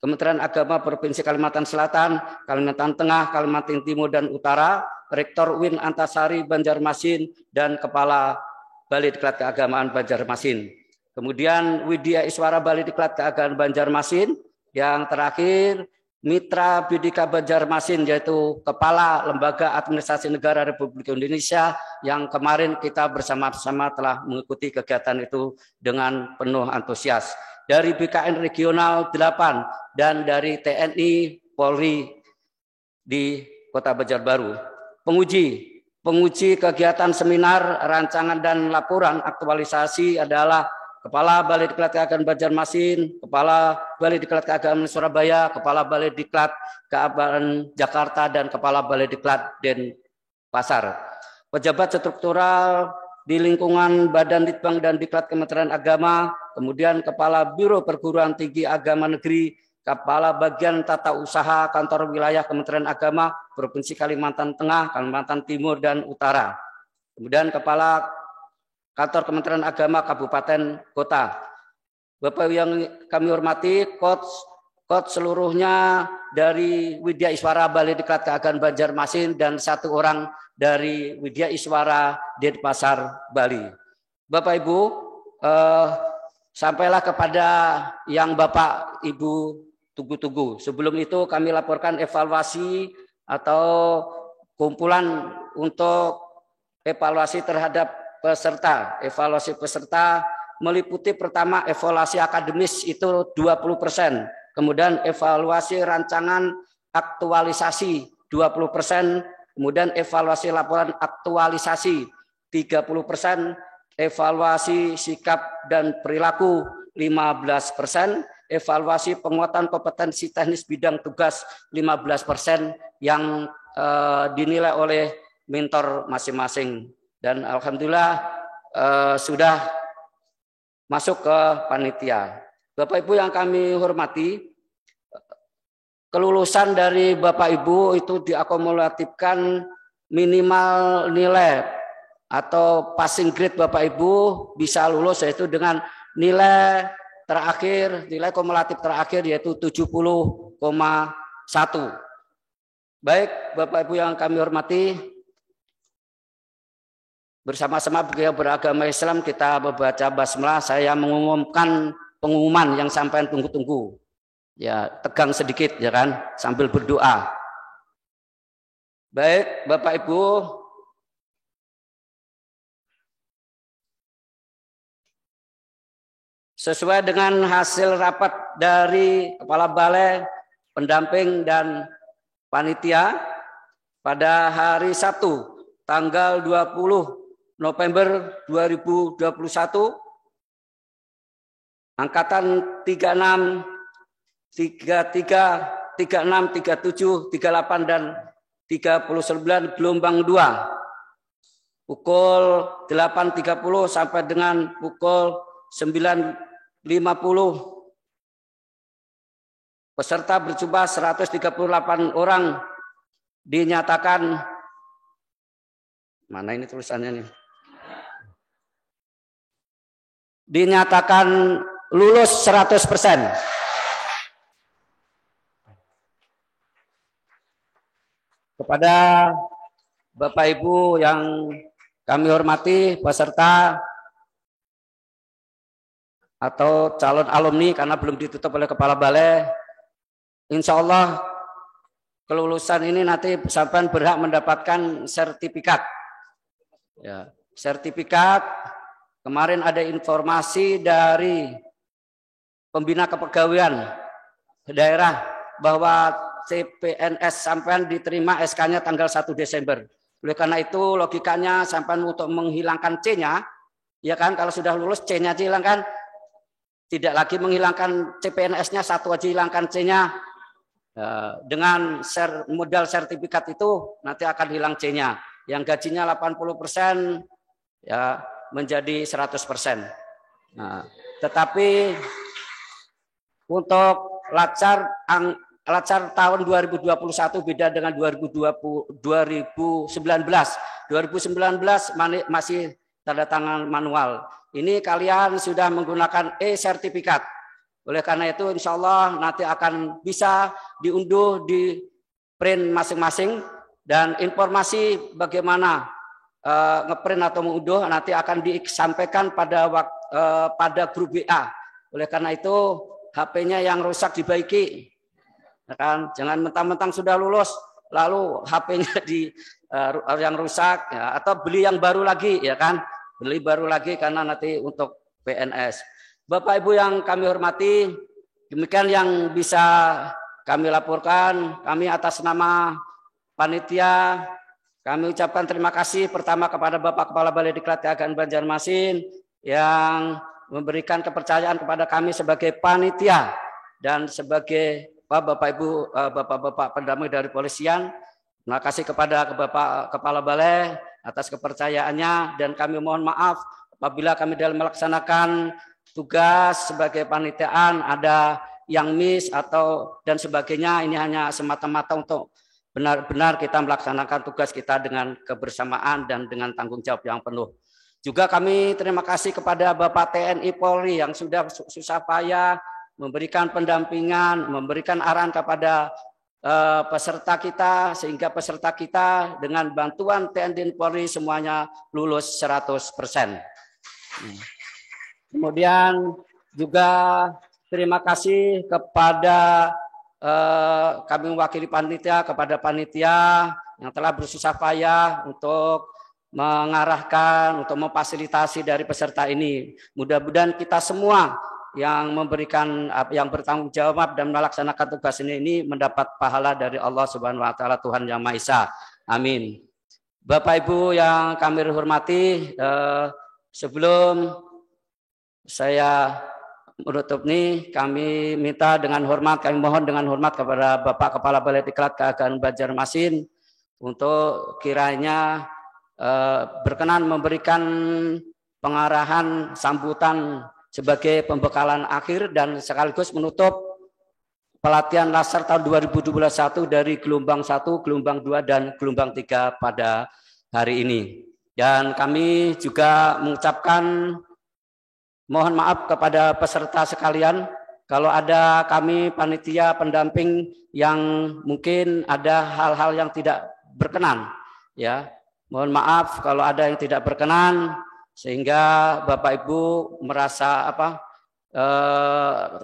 Kementerian Agama Provinsi Kalimantan Selatan, Kalimantan Tengah, Kalimantan Timur dan Utara, Rektor UIN Antasari Banjarmasin, dan Kepala Balai Diklat Keagamaan Banjarmasin. Kemudian Widya Iswara Balai Diklat Keagamaan Banjarmasin. Yang terakhir Mitra Bidika Banjarmasin, yaitu Kepala Lembaga Administrasi Negara Republik Indonesia, yang kemarin kita bersama-sama telah mengikuti kegiatan itu dengan penuh antusias. Dari BKN Regional 8 dan dari TNI Polri di Kota Banjarbaru. Penguji kegiatan seminar, rancangan dan laporan aktualisasi adalah Kepala Balai Diklat Keagamaan Banjarmasin, Kepala Balai Diklat Keagamaan Surabaya, Kepala Balai Diklat Keagamaan Jakarta, dan Kepala Balai Diklat Denpasar. Pejabat struktural di lingkungan Badan Litbang dan Diklat Kementerian Agama, kemudian Kepala Biro Perguruan Tinggi Agama Negeri, Kepala Bagian Tata Usaha Kantor Wilayah Kementerian Agama Provinsi Kalimantan Tengah, Kalimantan Timur, dan Utara. Kemudian Kepala Kantor Kementerian Agama Kabupaten Kota. Bapak yang kami hormati, coach seluruhnya dari Widya Iswara Balai Diklat Keagamaan Banjarmasin dan 1 orang dari Widya Iswara Denpasar Bali. Bapak Ibu, sampailah kepada yang Bapak Ibu tunggu-tunggu. Sebelum itu kami laporkan evaluasi atau kumpulan untuk evaluasi terhadap peserta. Evaluasi peserta meliputi pertama evaluasi akademis itu 20%, kemudian evaluasi rancangan aktualisasi 20%, kemudian evaluasi laporan aktualisasi 30%, evaluasi sikap dan perilaku 15%, evaluasi penguatan kompetensi teknis bidang tugas 15% yang dinilai oleh mentor masing-masing. Dan alhamdulillah sudah masuk ke panitia. Bapak Ibu yang kami hormati, kelulusan dari Bapak Ibu itu diakumulatifkan minimal nilai atau passing grade Bapak Ibu bisa lulus, yaitu dengan nilai terakhir, nilai kumulatif terakhir yaitu 70,1. Baik, Bapak Ibu yang kami hormati, bersama-sama beragama Islam kita membaca basmalah. Saya mengumumkan pengumuman yang sampai tunggu-tunggu. Ya, tegang sedikit ya kan, sambil berdoa. Baik, Bapak Ibu, sesuai dengan hasil rapat dari Kepala Balai, pendamping dan panitia pada hari Sabtu tanggal 20 November 2021 angkatan 36, 33, 36, 37, 38 dan 39 gelombang 2. Pukul 8.30 sampai dengan pukul 9.50. Peserta berjumlah 138 orang dinyatakan, mana ini tulisannya nih? Dinyatakan lulus 100%. Kepada Bapak Ibu yang kami hormati, peserta atau calon alumni karena belum ditutup oleh Kepala Balai, insya Allah kelulusan ini nanti sampai berhak mendapatkan sertifikat. Ya, sertifikat. Kemarin ada informasi dari Pembina Kepegawaian daerah bahwa CPNS sampean diterima SK-nya tanggal 1 Desember. Oleh karena itu logikanya sampean untuk menghilangkan C-nya, ya kan, kalau sudah lulus C-nya dihilangkan, tidak lagi menghilangkan CPNS-nya, satu aja hilangkan C-nya. Dengan modal sertifikat itu nanti akan hilang C-nya. Yang gajinya 80% ya menjadi 100%. Nah, tetapi untuk lacar tahun 2021 beda dengan 2019. 2019 masih tanda tangan manual. Ini kalian sudah menggunakan e-sertifikat. Oleh karena itu insya Allah nanti akan bisa diunduh di print masing-masing, dan informasi bagaimana ngeprint atau mengunduh nanti akan disampaikan pada grup WA. Oleh karena itu HP-nya yang rusak dibaiki. Kan, jangan mentang-mentang sudah lulus lalu HP-nya yang rusak ya, atau beli yang baru lagi, ya kan, beli baru lagi karena nanti untuk PNS. Bapak Ibu yang kami hormati, demikian yang bisa kami laporkan. Kami atas nama panitia kami ucapkan terima kasih pertama kepada Bapak Kepala Balai Diklat Keagamaan Banjarmasin yang memberikan kepercayaan kepada kami sebagai panitia dan sebagai Bapak Ibu, Bapak-Bapak pendamai dari polisian. Terima kasih kepada Bapak Kepala Balai atas kepercayaannya, dan kami mohon maaf apabila kami dalam melaksanakan tugas sebagai panitiaan ada yang miss atau dan sebagainya. Ini hanya semata-mata untuk benar-benar kita melaksanakan tugas kita dengan kebersamaan dan dengan tanggung jawab yang penuh. Juga kami terima kasih kepada Bapak TNI Polri yang sudah susah payah memberikan pendampingan, memberikan arahan kepada peserta kita, sehingga peserta kita dengan bantuan TNI Polri semuanya lulus 100%. Kemudian juga terima kasih kepada kami mewakili panitia, kepada panitia yang telah bersusah payah untuk mengarahkan, untuk memfasilitasi dari peserta ini. Mudah-mudahan kita semua yang memberikan, yang bertanggung jawab dan melaksanakan tugas ini mendapat pahala dari Allah Subhanahu wa taala, Tuhan Yang Maha Esa. Amin. Bapak Ibu yang kami hormati, sebelum saya menutup nih, kami minta dengan hormat, kami mohon dengan hormat kepada Bapak Kepala Balai Diklat Keagamaan Banjarmasin untuk kiranya berkenan memberikan pengarahan sambutan sebagai pembekalan akhir dan sekaligus menutup pelatihan laser tahun 2021 dari gelombang 1, gelombang 2 dan gelombang 3 pada hari ini. Dan kami juga mengucapkan mohon maaf kepada peserta sekalian kalau ada kami panitia pendamping yang mungkin ada hal-hal yang tidak berkenan, ya. Mohon maaf kalau ada yang tidak berkenan sehingga Bapak Ibu merasa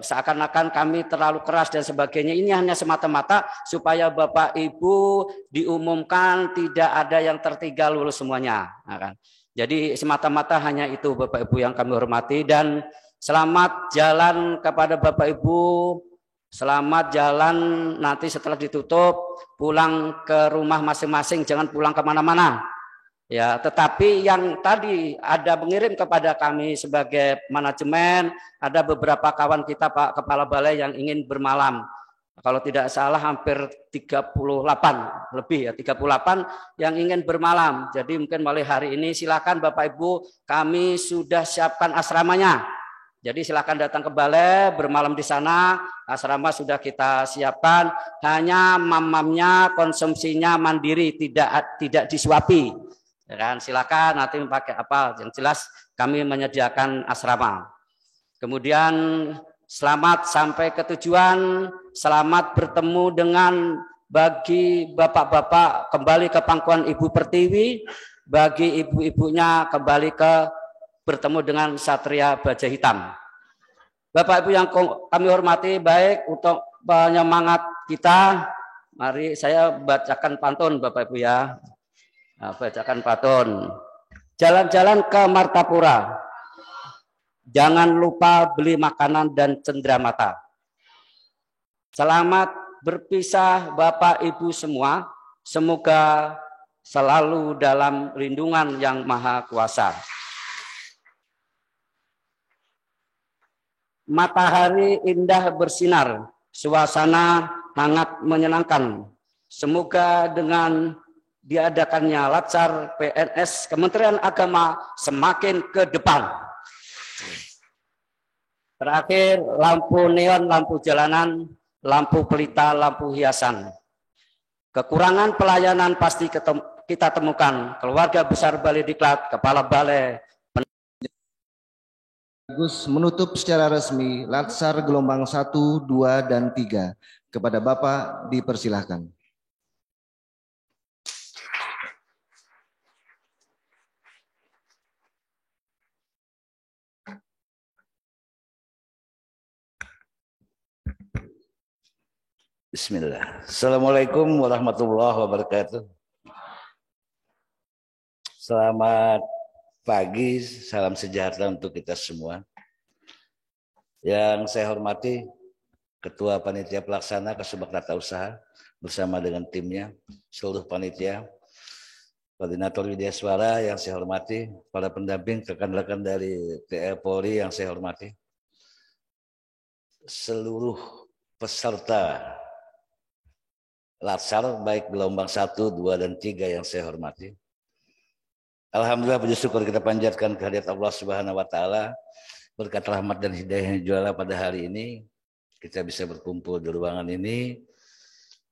seakan-akan kami terlalu keras dan sebagainya. Ini hanya semata-mata supaya Bapak Ibu diumumkan tidak ada yang tertinggal lulus semuanya, nah, kan. Jadi semata-mata hanya itu Bapak Ibu yang kami hormati, dan selamat jalan kepada Bapak Ibu, selamat jalan nanti setelah ditutup, pulang ke rumah masing-masing, jangan pulang kemana-mana. Ya, tetapi yang tadi ada mengirim kepada kami sebagai manajemen, ada beberapa kawan kita Pak Kepala Balai yang ingin bermalam. Kalau tidak salah hampir 38 lebih ya, 38 yang ingin bermalam. Jadi mungkin mulai hari ini silakan Bapak Ibu, kami sudah siapkan asramanya. Jadi silakan datang ke balai, bermalam di sana, asrama sudah kita siapkan, hanya mamamnya konsumsinya mandiri, tidak disuapi. Ya kan, silakan nanti pakai apa, yang jelas kami menyediakan asrama. Kemudian selamat sampai ke tujuan, selamat bertemu dengan bagi bapak-bapak kembali ke pangkuan Ibu Pertiwi, bagi ibu-ibunya kembali ke bertemu dengan Satria Baja Hitam. Bapak Ibu yang kami hormati, baik untuk penyemangat kita, mari saya bacakan pantun Bapak Ibu ya. Nah, bacakan pantun. Jalan-jalan ke Martapura, jangan lupa beli makanan dan cenderamata. Selamat berpisah Bapak Ibu semua, semoga selalu dalam lindungan yang Maha Kuasa. Matahari indah bersinar, suasana hangat menyenangkan. Semoga dengan diadakannya Latsar PNS Kementerian Agama semakin ke depan. Terakhir, lampu neon, lampu jalanan, lampu pelita, lampu hiasan. Kekurangan pelayanan pasti kita temukan. Keluarga besar Balai Diklat, Kepala Balai. Gus menutup secara resmi Latsar gelombang 1, 2, dan 3. Kepada Bapak dipersilahkan. Bismillah. Assalamualaikum warahmatullahi wabarakatuh. Selamat pagi, salam sejahtera untuk kita semua. Yang saya hormati Ketua Panitia Pelaksana Kasubag Tata Usaha bersama dengan timnya, seluruh panitia, Koordinator Widya Suara yang saya hormati, para pendamping, rekan-rekan dari TNI Polri yang saya hormati, seluruh peserta Latsar baik gelombang 1, 2, dan 3 yang saya hormati. Alhamdulillah puji syukur kita panjatkan kehadirat Allah Subhanahu wa taala, berkat rahmat dan hidayah juala pada hari ini kita bisa berkumpul di ruangan ini,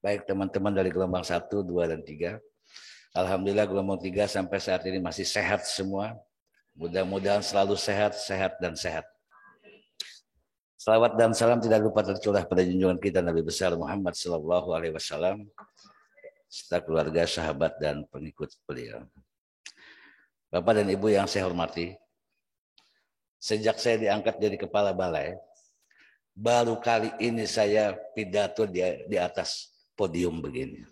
baik teman-teman dari gelombang 1, 2, dan 3. Alhamdulillah gelombang 3 sampai saat ini masih sehat semua. Mudah-mudahan selalu sehat, sehat, dan sehat. Salawat dan salam tidak lupa tercurah pada junjungan kita Nabi besar Muhammad sallallahu alaihi wasallam serta keluarga, sahabat, dan pengikut beliau. Bapak dan Ibu yang saya hormati, sejak saya diangkat jadi kepala balai, baru kali ini saya pidato di atas podium begini.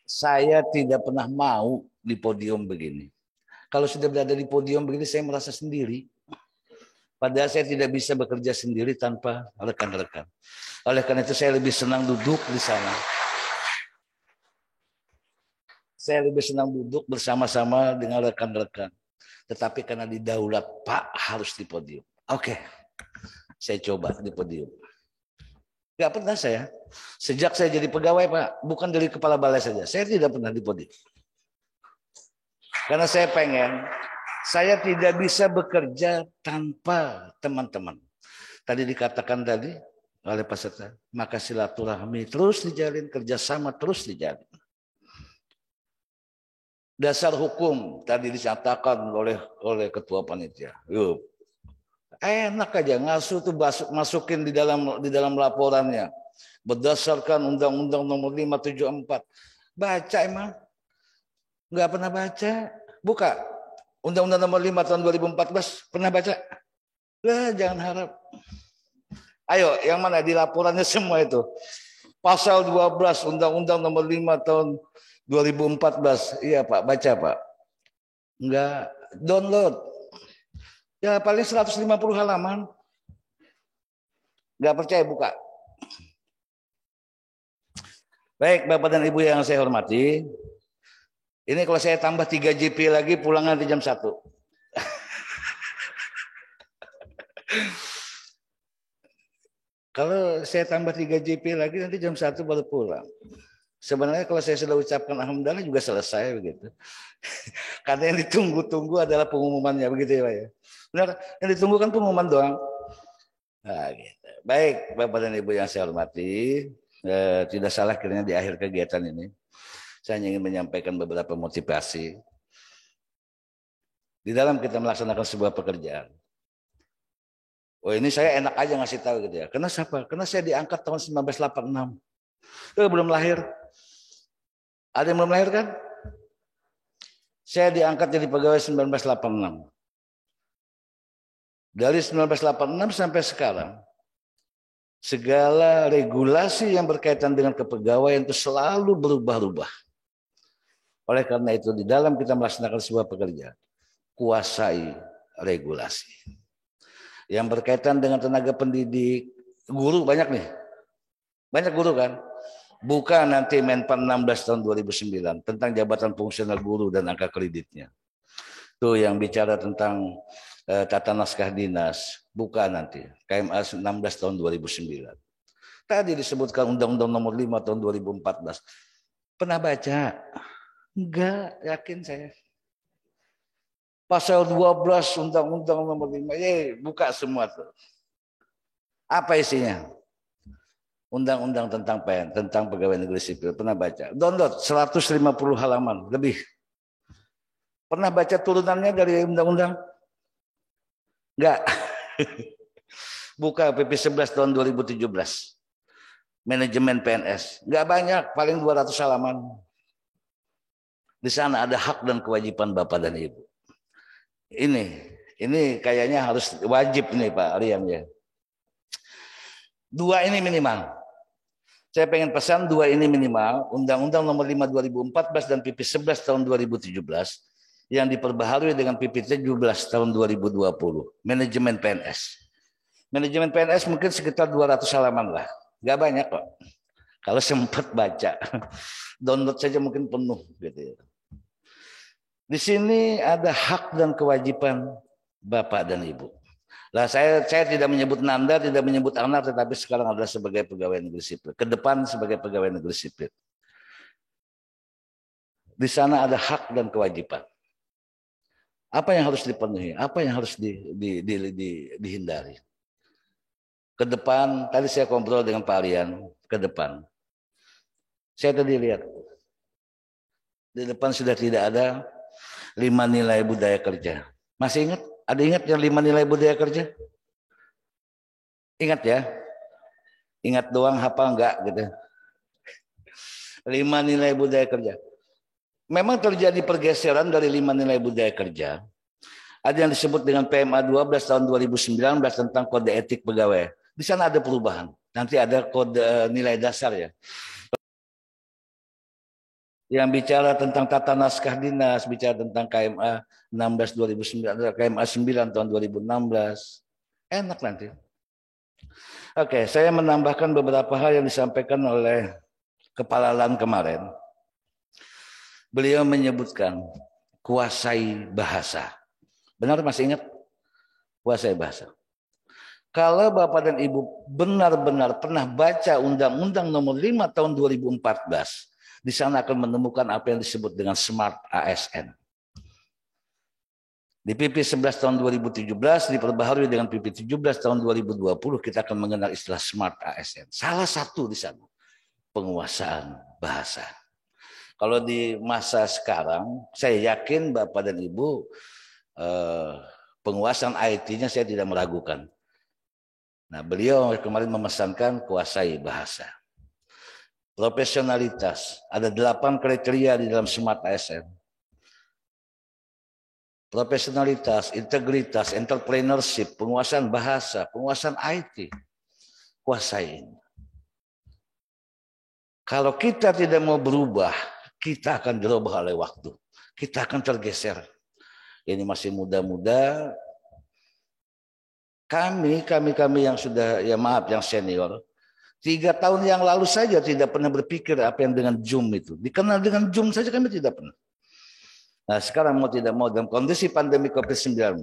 Saya tidak pernah mau di podium begini. Kalau sudah berada di podium begini, saya merasa sendiri. Padahal saya tidak bisa bekerja sendiri tanpa rekan-rekan. Oleh karena itu saya lebih senang duduk di sana. Saya lebih senang duduk bersama-sama dengan rekan-rekan. Tetapi karena didaulat, Pak harus di podium. Oke, saya coba di podium. Gak pernah saya. Sejak saya jadi pegawai, Pak, bukan dari kepala balai saja. Saya tidak pernah di podium. Karena saya pengen, saya tidak bisa bekerja tanpa teman-teman. Tadi dikatakan tadi oleh Pak Serta, maka silaturahmi terus dijalin, kerjasama terus dijalin. Dasar hukum tadi dinyatakan oleh Ketua Panitia. Yuk, enak aja ngasuh tuh masukin di dalam laporannya. Berdasarkan Undang-Undang Nomor 574. Baca emang? Nggak pernah baca. Buka Undang-Undang Nomor 5 tahun 2014. Pernah baca? Jangan harap. Ayo, yang mana di laporannya semua itu? Pasal 12 Undang-Undang Nomor 5 tahun 2014. Iya Pak, baca Pak. Enggak, download. Ya paling 150 halaman. Enggak percaya buka. Baik, Bapak dan Ibu yang saya hormati, ini kalau saya tambah 3 JP lagi pulang nanti jam 1. Kalau saya tambah 3 JP lagi nanti jam 1 baru pulang. Sebenarnya kalau saya sudah ucapkan alhamdulillah juga selesai begitu. Karena yang ditunggu-tunggu adalah pengumumannya begitu ya Pak ya. Benar, yang ditunggu kan pengumuman doang. Nah, gitu. Baik, Bapak dan Ibu yang saya hormati, tidak salah kiranya di akhir kegiatan ini saya ingin menyampaikan beberapa motivasi di dalam kita melaksanakan sebuah pekerjaan. Oh ini saya enak aja ngasih tahu gitu ya. Karena siapa? Karena saya diangkat tahun 1986. Belum lahir. Ada yang belum lahir kan? Saya diangkat jadi pegawai 1986. Dari 1986 sampai sekarang, segala regulasi yang berkaitan dengan kepegawaian itu selalu berubah-ubah. Oleh karena itu, di dalam kita melaksanakan sebuah pekerjaan, kuasai regulasi. Yang berkaitan dengan tenaga pendidik, guru banyak nih. Banyak guru kan? Buka nanti Menpan 16 tahun 2009 tentang jabatan fungsional guru dan angka kreditnya. Tuh yang bicara tentang tata naskah dinas, buka nanti KMA 16 tahun 2009. Tadi disebutkan Undang-Undang Nomor 5 tahun 2014. Pernah baca? Enggak, yakin saya. Pasal 12 Undang-Undang Nomor 5, buka semua tuh. Apa isinya? Undang-undang tentang PN, tentang pegawai negeri sipil. Pernah baca? Download 150 halaman lebih. Pernah baca turunannya dari undang-undang? Enggak. Buka PP 11 tahun 2017. Manajemen PNS. Enggak banyak, paling 200 halaman. Di sana ada hak dan kewajiban Bapak dan Ibu. Ini kayaknya harus wajib nih Pak Riam ya. 2 ini minimal. Saya pengen pesan 2 ini minimal, Undang-Undang Nomor 5 2014 dan PP 11 tahun 2017 yang diperbaharui dengan PP 17 tahun 2020, manajemen PNS. Manajemen PNS mungkin sekitar 200 halaman lah. Gak banyak kok. Kalau sempat baca, download saja mungkin penuh gitu ya. Di sini ada hak dan kewajiban Bapak dan Ibu. Lah saya tidak menyebut Nanda, tidak menyebut anak, tetapi sekarang adalah sebagai pegawai negeri sipil. Ke depan sebagai pegawai negeri sipil. Di sana ada hak dan kewajiban. Apa yang harus dipenuhi? Apa yang harus dihindari? Ke depan, tadi saya ngobrol dengan Pak Rian, ke depan. Saya tadi lihat, di depan sudah tidak ada 5 nilai budaya kerja. Masih ingat? Ada ingat yang 5 nilai budaya kerja? Ingat ya? Ingat doang, hafal enggak gitu. 5 nilai budaya kerja. Memang terjadi pergeseran dari 5 nilai budaya kerja. Ada yang disebut dengan PMA 12 tahun 2019 tentang kode etik pegawai. Di sana ada perubahan. Nanti ada kode nilai dasar ya. Yang bicara tentang tata naskah dinas, bicara tentang KMA 16 2009, KMA 9 tahun 2016. Enak nanti. Oke, saya menambahkan beberapa hal yang disampaikan oleh Kepala LAN kemarin. Beliau menyebutkan kuasai bahasa. Benar masih ingat? Kuasai bahasa. Kalau Bapak dan Ibu benar-benar pernah baca Undang-Undang Nomor 5 tahun 2014, di sana akan menemukan apa yang disebut dengan Smart ASN. Di PP 11 tahun 2017 diperbaharui dengan PP 17 tahun 2020 kita akan mengenal istilah Smart ASN. Salah satu di sana penguasaan bahasa. Kalau di masa sekarang saya yakin Bapak dan Ibu penguasaan IT-nya saya tidak meragukan. Nah, beliau kemarin memesankan kuasai bahasa. Profesionalitas, ada 8 kriteria di dalam Smart ASN. Profesionalitas, integritas, entrepreneurship, penguasaan bahasa, penguasaan IT. Kuasai. Kalau kita tidak mau berubah, kita akan dirubah oleh waktu. Kita akan tergeser. Ini masih muda-muda. Kami yang sudah, ya maaf, yang senior, 3 tahun yang lalu saja tidak pernah berpikir apa yang dengan Zoom itu. Dikenal dengan Zoom saja kami tidak pernah. Nah sekarang mau tidak mau dalam kondisi pandemi COVID-19,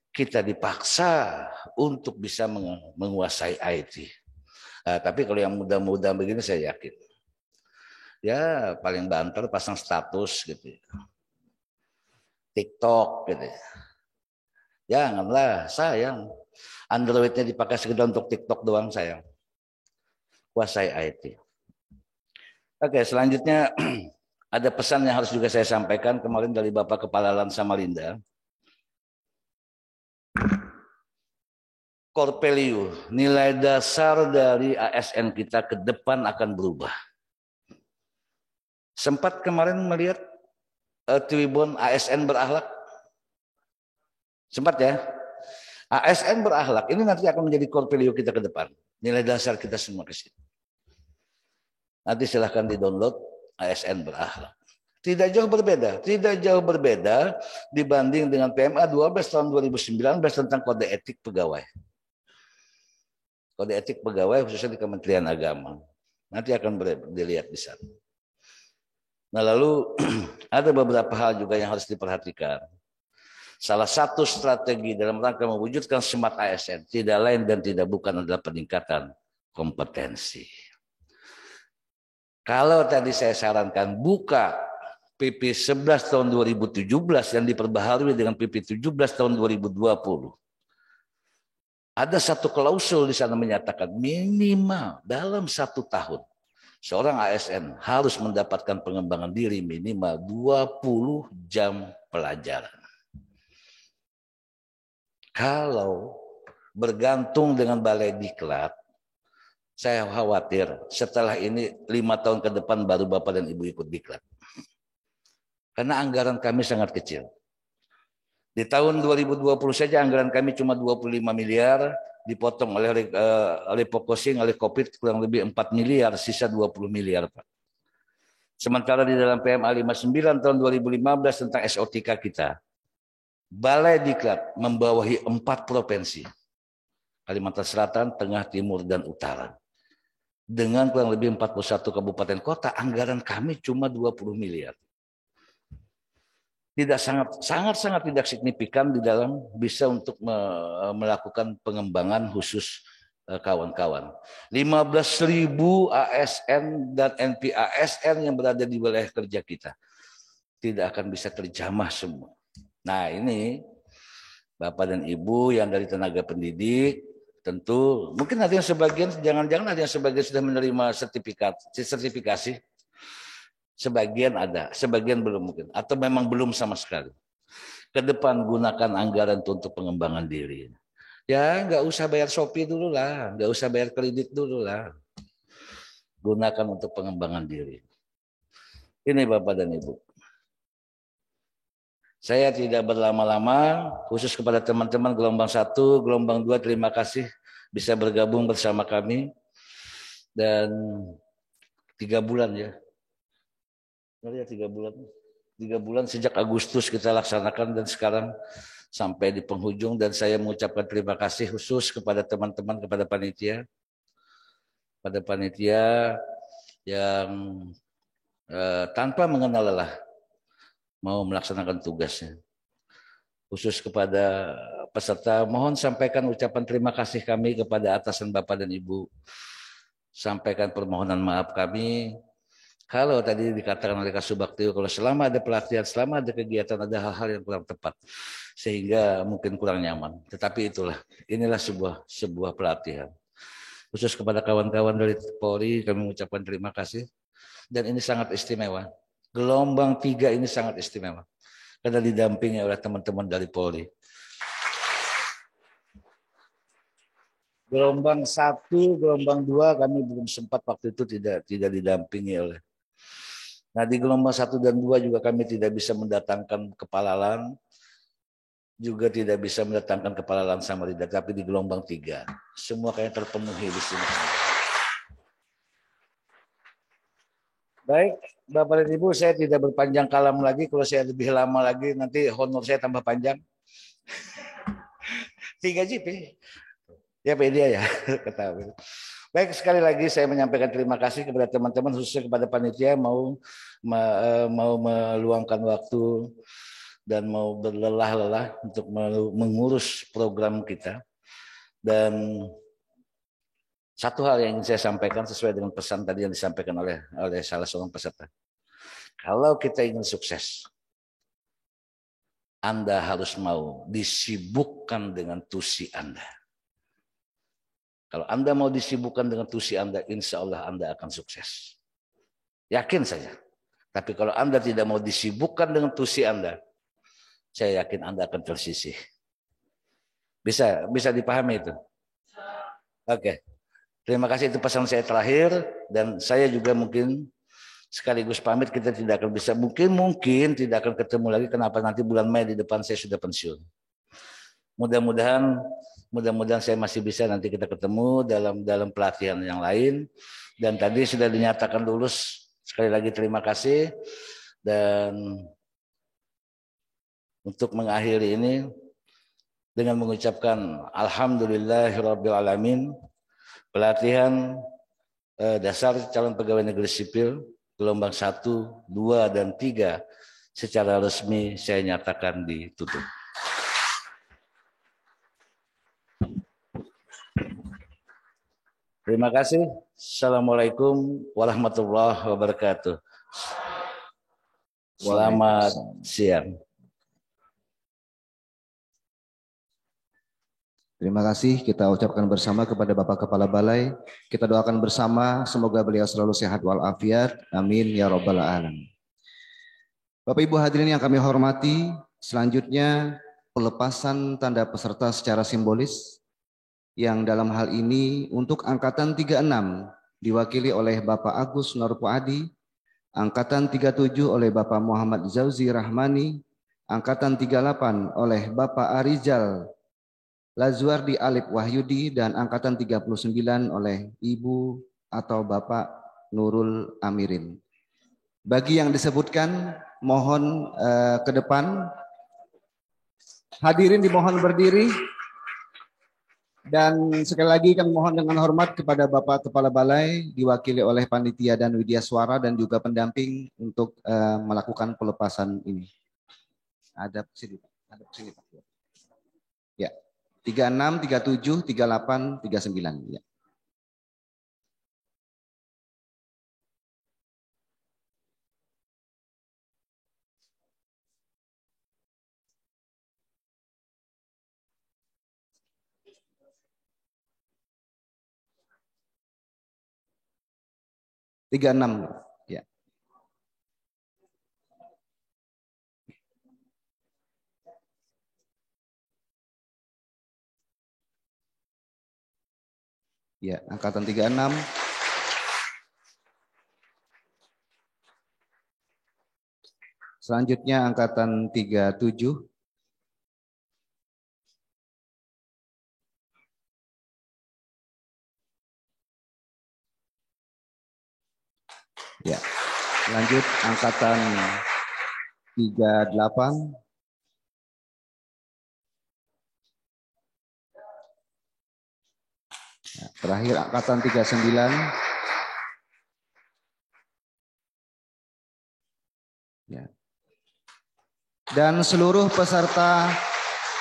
kita dipaksa untuk bisa menguasai IT. Nah, tapi kalau yang muda-muda begini saya yakin. Ya paling banter pasang status gitu. TikTok gitu. Janganlah, sayang. Androidnya dipakai sekedar untuk TikTok doang, sayang. Kuasai IT. Oke, selanjutnya ada pesan yang harus juga saya sampaikan kemarin dari Bapak Kepala Lan Samarinda. Core value, nilai dasar dari ASN kita ke depan akan berubah. Sempat kemarin melihat Tribun ASN berakhlak? Sempat ya? ASN berakhlak, ini nanti akan menjadi core value kita ke depan. Nilai dasar kita semua ke situ. Nanti silahkan di-download ASN berakhlak. Tidak jauh berbeda dibanding dengan PMA 12 tahun 2019 tentang kode etik pegawai. Kode etik pegawai khususnya di Kementerian Agama. Nanti akan dilihat di sana. Nah lalu ada beberapa hal juga yang harus diperhatikan. Salah satu strategi dalam rangka mewujudkan smart ASN tidak lain dan tidak bukan adalah peningkatan kompetensi. Kalau tadi saya sarankan buka PP 11 tahun 2017 yang diperbaharui dengan PP 17 tahun 2020. Ada satu klausul di sana menyatakan minimal dalam 1 tahun seorang ASN harus mendapatkan pengembangan diri minimal 20 jam pelajaran. Kalau bergantung dengan Balai Diklat, saya khawatir setelah ini 5 tahun ke depan baru Bapak dan Ibu ikut diklat. Karena anggaran kami sangat kecil. Di tahun 2020 saja anggaran kami cuma 25 miliar, dipotong oleh Pokosing, oleh COVID kurang lebih 4 miliar, sisa 20 miliar Pak. Sementara di dalam PMA 59 tahun 2015 tentang SOTK kita, Balai Diklat membawahi 4 provinsi. Kalimantan Selatan, Tengah, Timur, dan Utara. Dengan kurang lebih 41 kabupaten kota, anggaran kami cuma 20 miliar. Tidak sangat tidak signifikan di dalam bisa untuk melakukan pengembangan khusus kawan-kawan. 15.000 ASN dan NPASN yang berada di wilayah kerja kita tidak akan bisa terjamah semua. Nah ini Bapak dan Ibu yang dari tenaga pendidik, tentu mungkin ada yang sebagian, jangan-jangan ada yang sebagian sudah menerima sertifikasi, sebagian ada, sebagian belum mungkin, atau memang belum sama sekali. Ke depan gunakan anggaran untuk pengembangan diri. Ya nggak usah bayar Shopee dulu lah, nggak usah bayar kredit dulu lah. Gunakan untuk pengembangan diri. Ini Bapak dan Ibu. Saya tidak berlama-lama, khusus kepada teman-teman gelombang 1, gelombang 2, terima kasih bisa bergabung bersama kami. Dan 3 bulan ya. 3 bulan. 3 bulan sejak Agustus kita laksanakan dan sekarang sampai di penghujung, dan saya mengucapkan terima kasih khusus kepada teman-teman, kepada panitia. Pada panitia yang tanpa mengenal lelah mau melaksanakan tugasnya. Khusus kepada peserta, mohon sampaikan ucapan terima kasih kami kepada atasan Bapak dan Ibu. Sampaikan permohonan maaf kami. Kalau tadi dikatakan oleh Kasubagtio, kalau selama ada pelatihan, selama ada kegiatan, ada hal-hal yang kurang tepat. Sehingga mungkin kurang nyaman. Tetapi inilah sebuah pelatihan. Khusus kepada kawan-kawan dari Polri, kami mengucapkan terima kasih. Dan ini sangat istimewa. Gelombang 3 ini sangat istimewa karena didampingi oleh teman-teman dari Polri. Gelombang 1, gelombang 2 kami belum sempat waktu itu tidak didampingi oleh. Nah di gelombang 1 dan 2 juga kami tidak bisa mendatangkan kepala LAN, juga tidak bisa mendatangkan kepala LAN Samarinda, tapi di gelombang 3 semua kayak terpenuhi di sini. Baik, Bapak dan Ibu, saya tidak berpanjang kalam lagi. Kalau saya lebih lama lagi, nanti honor saya tambah panjang. 3 JP. Ya, dia ya. Ketahui. Baik, sekali lagi saya menyampaikan terima kasih kepada teman-teman, khususnya kepada panitia mau meluangkan waktu dan mau berlelah-lelah untuk mengurus program kita. Dan satu hal yang ingin saya sampaikan sesuai dengan pesan tadi yang disampaikan oleh salah seorang peserta. Kalau kita ingin sukses, Anda harus mau disibukkan dengan tusi Anda. Kalau Anda mau disibukkan dengan tusi Anda, insya Allah Anda akan sukses. Yakin saja. Tapi kalau Anda tidak mau disibukkan dengan tusi Anda, saya yakin Anda akan tersisih. Bisa dipahami itu? Oke. Terima kasih, itu pesan saya terakhir. Dan saya juga mungkin sekaligus pamit, kita tidak akan bisa, mungkin tidak akan ketemu lagi. Kenapa? Nanti bulan Mei di depan saya sudah pensiun. Mudah-mudahan saya masih bisa nanti kita ketemu dalam pelatihan yang lain. Dan tadi sudah dinyatakan lulus. Sekali lagi terima kasih. Dan untuk mengakhiri ini dengan mengucapkan alhamdulillahirabbil alamin, pelatihan dasar calon pegawai negeri sipil gelombang 1, 2, dan 3 secara resmi saya nyatakan ditutup. Terima kasih. Assalamualaikum warahmatullahi wabarakatuh. Selamat siang. Terima kasih kita ucapkan bersama kepada Bapak Kepala Balai. Kita doakan bersama semoga beliau selalu sehat walafiat. Amin ya rabbal alamin. Bapak Ibu hadirin yang kami hormati, selanjutnya pelepasan tanda peserta secara simbolis yang dalam hal ini untuk angkatan 36 diwakili oleh Bapak Agus Nurpuadi, angkatan 37 oleh Bapak Muhammad Zauzi Rahmani, angkatan 38 oleh Bapak Arizal Lazuardi Alip Wahyudi, dan angkatan 39 oleh Ibu atau Bapak Nurul Amirin. Bagi yang disebutkan mohon ke depan. Hadirin dimohon berdiri. Dan sekali lagi kami mohon dengan hormat kepada Bapak Kepala Balai diwakili oleh Panitia dan Widya Suara dan juga pendamping untuk melakukan pelepasan ini. Ada sini Pak. Ya. 36, 37, 38, 39 ya. Tiga enam, ya. Ya, angkatan 36. Selanjutnya angkatan 37. Ya, lanjut angkatan 38. Ya, terakhir angkatan 39. Ya. Dan seluruh peserta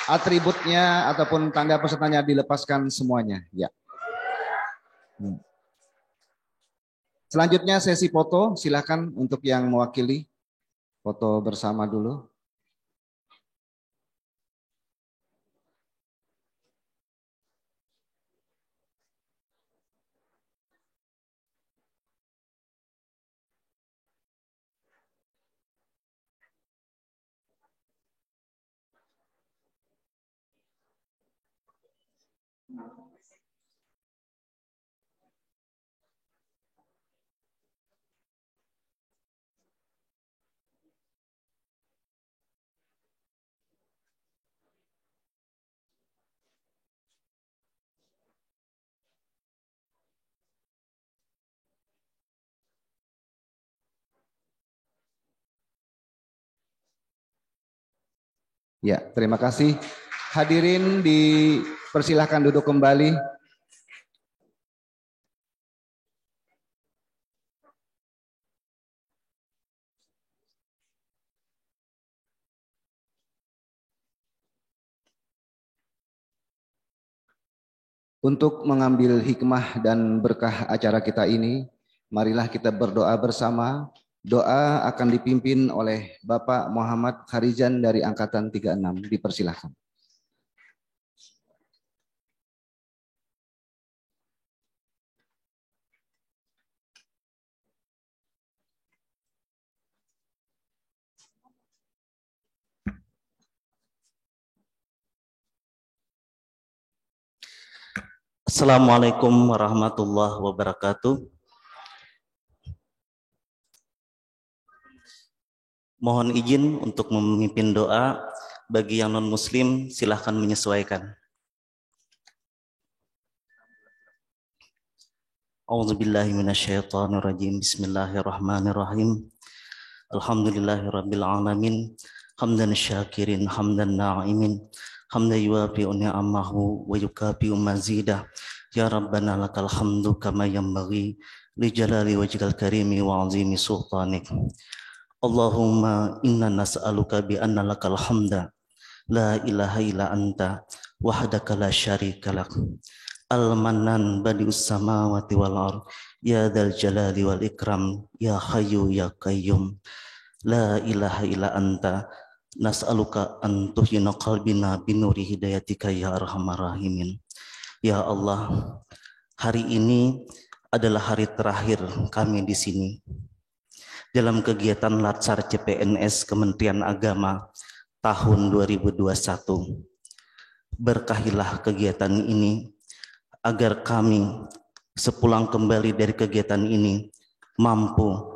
atributnya ataupun tanda pesertanya dilepaskan semuanya. Ya. Selanjutnya sesi foto, silakan untuk yang mewakili foto bersama dulu. Ya, terima kasih. Hadirin dipersilahkan duduk kembali. Untuk mengambil hikmah dan berkah acara kita ini, marilah kita berdoa bersama. Doa akan dipimpin oleh Bapak Muhammad Harizan dari Angkatan 36. Dipersilahkan. Assalamualaikum warahmatullahi wabarakatuh. Mohon izin untuk memimpin doa. Bagi yang non-muslim silahkan menyesuaikan. A'udzubillahi minasyaitonirrajim. Bismillahirrahmanirrahim. Alhamdulillahirabbil alamin. Hamdan syakirin, hamdan na'imin. Hamdan yuwafi'u ni'amahu wa yukafi'u mazidah. Ya Rabbana lakal hamdu kama yanbaghi li jalali wajhikal karimi wa 'azimi sultanik. Allahumma inna nas'aluka bi anna lakal hamda la ilaha illa anta wahdaka la syarika lak. Al-Mannan badi'us samawati wal ard ya dzal jalali wal ikram ya hayyu ya qayyum. La ilaha illa anta nas'aluka an tuhyina qalbina binuri hidayatika ya arhamar rahimin. Ya Allah, hari ini adalah hari terakhir kami di sini dalam kegiatan Latsar CPNS Kementerian Agama tahun 2021. Berkahilah kegiatan ini agar kami sepulang kembali dari kegiatan ini mampu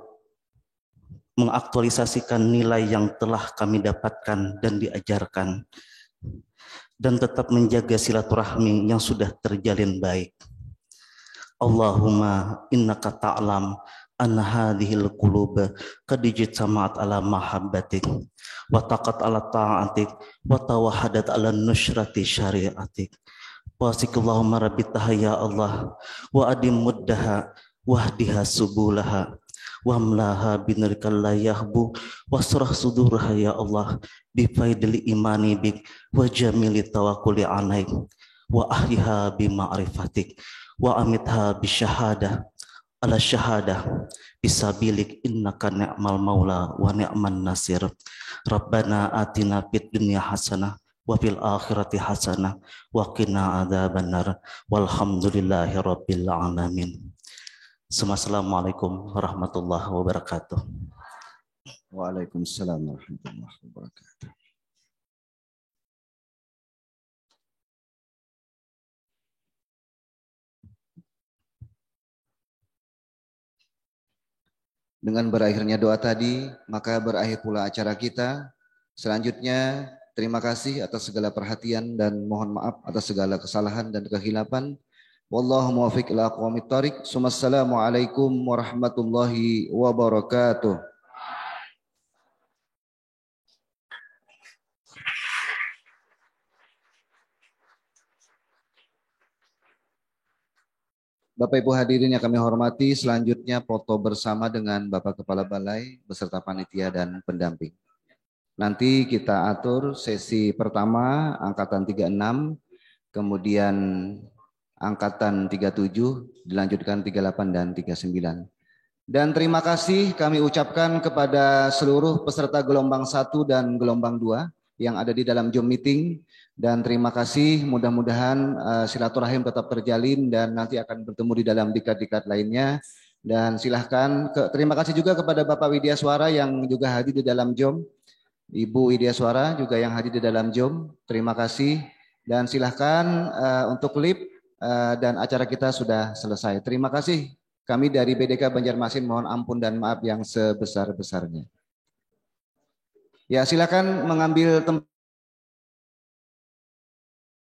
mengaktualisasikan nilai yang telah kami dapatkan dan diajarkan, dan tetap menjaga silaturahmi yang sudah terjalin baik. Allahumma innaka ta'lam anna hadhil qulub qad ijtama'at ala mahabbatik wa taqat ala ta'atik wa tawahadat ala nusrati syariatik. Wasikallahumma rabbitaha ya Allah wa adim muddaha wahdiha subulaha wa amlaha binurikal la yahbu wasrah sudurha ya Allah bifaidil imani bik wa jamili tawakkuli alaik wa ahliha bima'rifatik wa amitha bisyahadah ala syahadah bisabilik innaka ni'mal maula wa ni'man nasir. Rabbana atina fid dunya hasanah wa fil akhirati hasanah wa qina adzabannar walhamdulillahi rabbil alamin. Assalamualaikum warahmatullahi wabarakatuh. Waalaikumsalam warahmatullahi wabarakatuh. Dengan berakhirnya doa tadi, maka berakhir pula acara kita. Selanjutnya, terima kasih atas segala perhatian dan mohon maaf atas segala kesalahan dan kehilapan. Wallahu muwaffiq ila aqwamit thoriq. Assalamualaikum warahmatullahi wabarakatuh. Bapak Ibu hadirin yang kami hormati, selanjutnya foto bersama dengan Bapak Kepala Balai beserta panitia dan pendamping. Nanti kita atur sesi pertama Angkatan 36, kemudian Angkatan 37, dilanjutkan 38 dan 39. Dan terima kasih kami ucapkan kepada seluruh peserta gelombang 1 dan gelombang 2 yang ada di dalam Zoom meeting. Dan terima kasih, mudah-mudahan silaturahim tetap terjalin dan nanti akan bertemu di dalam diklat-diklat lainnya. Dan silahkan, terima kasih juga kepada Bapak Widya Suara yang juga hadir di dalam Zoom. Ibu Widya Suara juga yang hadir di dalam Zoom. Terima kasih dan silahkan untuk klip dan acara kita sudah selesai. Terima kasih. Kami dari BDK Banjarmasin mohon ampun dan maaf yang sebesar-besarnya. Ya, silakan mengambil tempat.